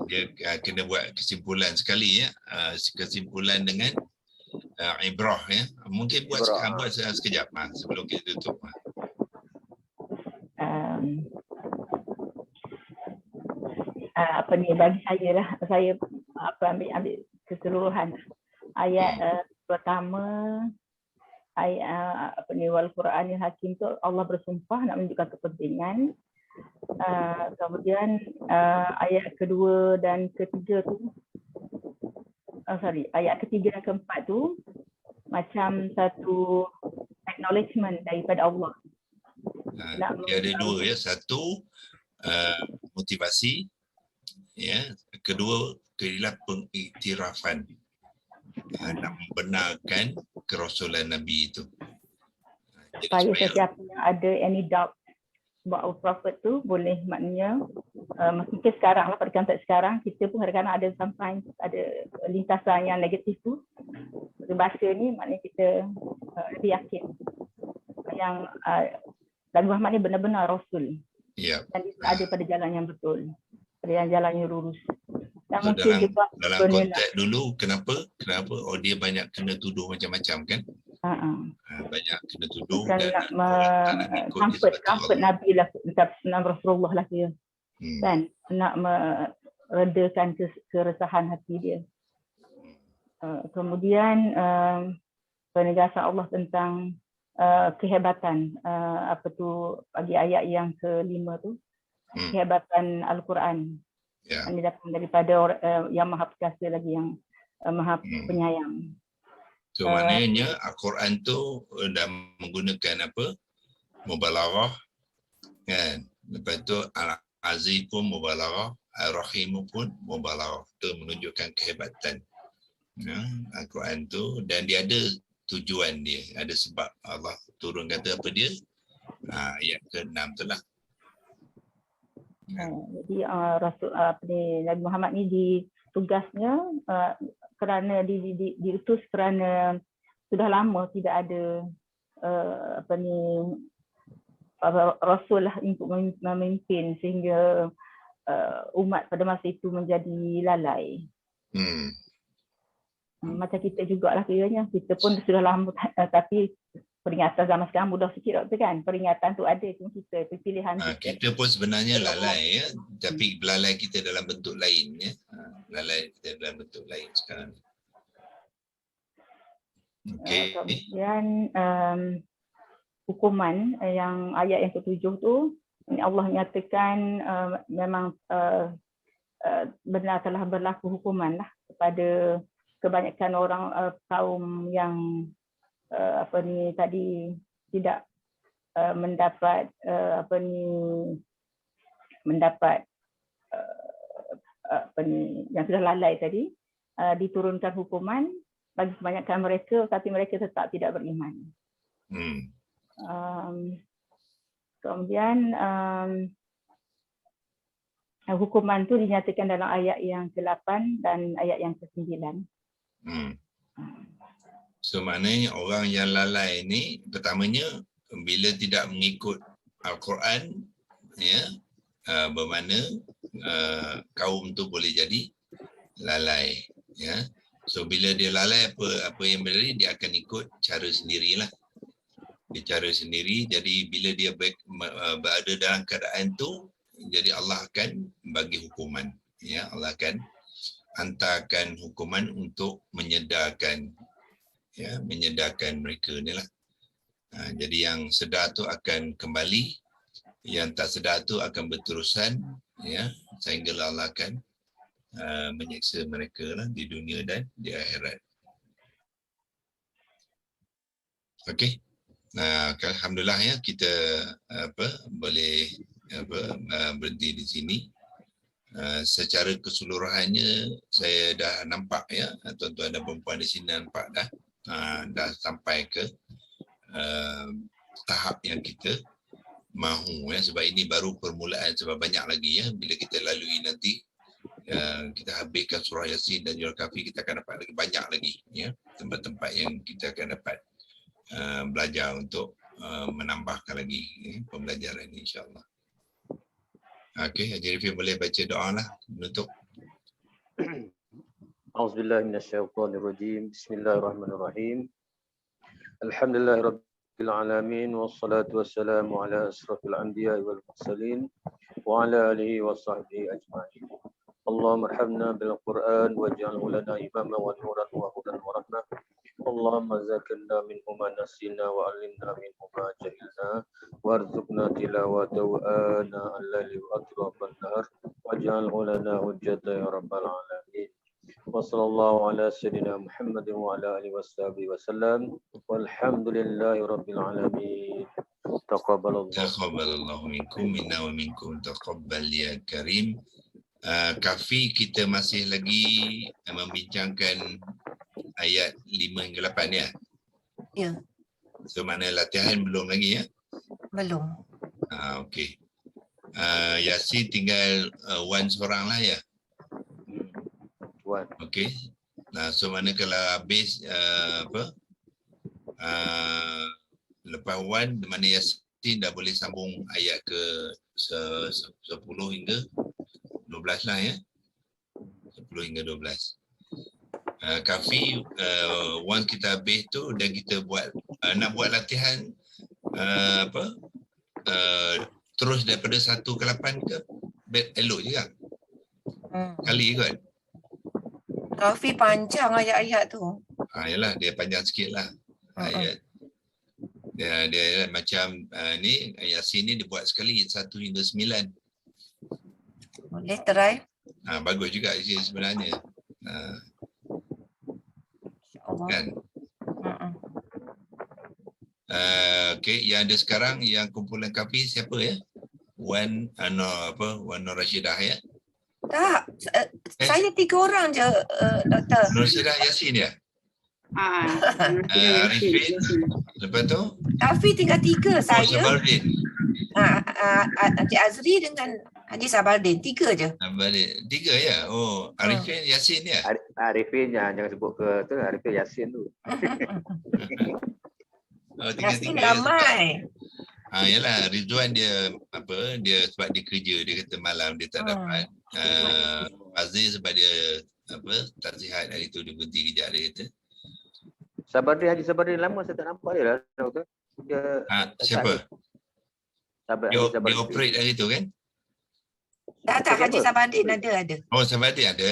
dia kena buat kesimpulan sekali ya. Kesimpulan dengan ibrah ya. Mungkin buat sekejap sebelum kita tutup. Bagi saya lah, saya ambil keseluruhan ayat pertama, ayat wal Quranil Hakim tu Allah bersumpah nak menunjukkan kepentingan. Kemudian ayat kedua dan ketiga tu ayat ketiga dan keempat tu macam satu acknowledgement daripada Allah. Dia ada dua ya, satu motivasi ya, kedua keadilan pengiktirafan, nak membenarkan kerasulan Nabi itu. Supaya sesiapa yang ada any doubt about Prophet tu boleh, maknanya mungkin sekarang lah, pada konteks sekarang kita pun kadang-kadang ada sometimes ada lintasan yang negatif tu. Bahasa ni maknanya kita lebih yakin yang Nabi Muhammad ni benar-benar Rasul. Ya. Dan dia ada pada jalan yang betul, pada jalan yang lurus. Dan so, mungkin dalam konteks dulu kenapa dia banyak kena tuduh macam-macam kan? Banyak kena tuduh dan nak comfort Nabi lah, Rasulullah lah dia. Dan nak meredakan keresahan hati dia. Kemudian penegasan Allah tentang kehebatan apa tu bagi ayat yang ke-5 tu, kehebatan Al-Quran. Ini datang daripada yang Maha Perkasa lagi, yang Maha Penyayang. So maknanya Al-Quran tu dah menggunakan apa? Mubalaghah, kan? Lepas tu Al-Aziz pun mubalaghah, Al-Rahim pun mubalaghah. Itu menunjukkan kehebatan Al-Quran tu, dan dia ada tujuan dia, ada sebab Allah turun kata apa dia. Ayat ke-6 tu lah. Jadi Rasul Nabi Muhammad ni ditugasnya kerana diutus kerana sudah lama tidak ada Rasul lah untuk memimpin, sehingga umat pada masa itu menjadi lalai. Macam kita jugalah kiranya, kita pun sudah lama, tapi peringatan zaman sekarang mudah sikit doktor kan, peringatan tu ada, cuma kita pilihan kita pun sebenarnya lalai ya, tapi lalai kita dalam bentuk lain ya. Lalai kita dalam bentuk lain sekarang. Okey. Kemudian hukuman yang ayat yang ke-7 tu, Allah nyatakan memang benar telah berlaku hukuman lah kepada kebanyakan orang kaum yang tadi tidak mendapat yang sudah lalai tadi, diturunkan hukuman bagi kebanyakan mereka, tapi mereka tetap tidak beriman. Kemudian hukuman tu dinyatakan dalam ayat yang ke-8 dan ayat yang ke-9. So maknanya orang yang lalai ni, pertamanya bila tidak mengikut Al-Quran ya, bermakna kaum tu boleh jadi lalai ya. So bila dia lalai, apa yang berjadi, dia akan ikut cara sendirilah. Dia cara sendiri, jadi bila dia berada dalam keadaan tu, jadi Allah akan bagi hukuman ya. Allah akan hantarkan hukuman untuk menyedarkan mereka ni lah. Jadi yang sedar tu akan kembali, yang tak sedar tu akan berterusan ya, sehinggalah Allah akan menyiksa mereka lah di dunia dan di akhirat. Okey. Alhamdulillah ya, kita boleh berhenti di sini. Secara keseluruhannya saya dah nampak ya, tuan-tuan dan perempuan di sini nampak dah sampai ke tahap yang kita mahu ya, sebab ini baru permulaan, sebab banyak lagi ya. Bila kita lalui nanti kita habiskan surah Yasin dan Surah Kahfi, kita akan dapat lagi banyak lagi ya, tempat-tempat yang kita akan dapat belajar untuk menambahkan lagi pembelajaran ini, insya-Allah. Okey, Haji Rifin boleh baca doa lah menutup. Auzubillahi minasyaitonirrajim. Bismillahirrahmanirrahim. Alhamdulillahirabbil alamin, wassalatu wassalamu ala asrofil anbiya'i wal mursalin wa ala alihi washabbihi ajma'in. Allahumma arhamna bil Qur'an waj'alhu lana imaman wa nuran wa hudan wa rahmah. Allahumma zakirna minhu ma nasina wa alimna minhu ma jahilna warzuqna tilawatahu ana al-laili wa atrafan nahar waj'alhu lana hujjatan ya rabbal alamin. Wa sallallahu ala sayyidina Muhammadin wa ala alihi washabihi wasallam walhamdulillahi rabbil alamin. Taqabbalallahu minkum minna wa minkum taqabbal ya karim. Kahfi kita masih lagi membincangkan ayat 5 hingga 8 ya? Ya. So mana latihan belum lagi ya? Belum. Okey. Yasin tinggal Wan seorang lah ya? Wan. Okey. So mana kalau habis lepas Wan, mana Yasin dah boleh sambung ayat ke 10 hingga 12 lah ya. 10 hingga 12. Kahfi once kita habis tu dan kita buat nak buat latihan terus daripada 1 ke 8 ke elok je kan? Kali kot. Taufik panjang ayat-ayat tu. Yalah, dia panjang sikit lah ayat. Dia macam ni Yasin ni dibuat sekali 1 hingga 9. Boleh try. Bagus juga sebenarnya. InsyaAllah. Kan? Okey, yang ada sekarang yang kumpulan kafi siapa ya? Wan Nur Rashidah ya? Tak, saya 3 orang je, Doktor. Nur Rashidah Yasin ya? Arifin, lepas tu? Taufik tinggal 3, saya. Sabardin. Encik Azri dengan Haji Sabardin, 3 je. Sabardin, 3 ya? Oh, Arifin Yasin ya? Arifin jangan sebut ke tu, Arifin Yasin tu. Yasin ramai. Yalah, Ridwan dia sebab dia kerja, dia kata malam dia tak dapat. Azri sebab dia tak sihat hari tu, dia berhenti kejap, dia kata. Sabardin, Haji Sabardin lama saya tak nampak dia lah, Doktor. Dia siapa? Dia operate hari tu kan? Tak, Haji Sabardin ada. Oh, Sabardin ada.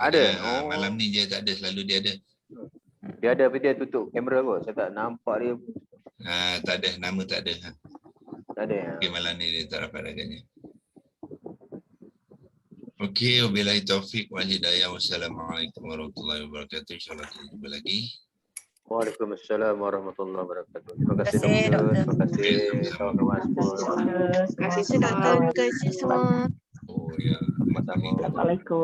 Ada. Malam ni dia tak ada, selalu dia ada. Dia ada, tapi dia tutup kamera kot. Saya tak nampak dia. Tak ada, nama tak ada. Tak ada. Okay, malam ni dia tak dapat agaknya. Okey, wabillahi taufiq wal hidayah. Wassalamualaikum warahmatullahi wabarakatuh. InsyaAllah kita jumpa lagi. Waalaikumsalam warahmatullahi wabarakatuh. Terima kasih Doktor. Terima kasih kawan-kawan semua. Terima kasih Doktor. Terima kasih semua. Oh ya. Assalamualaikum.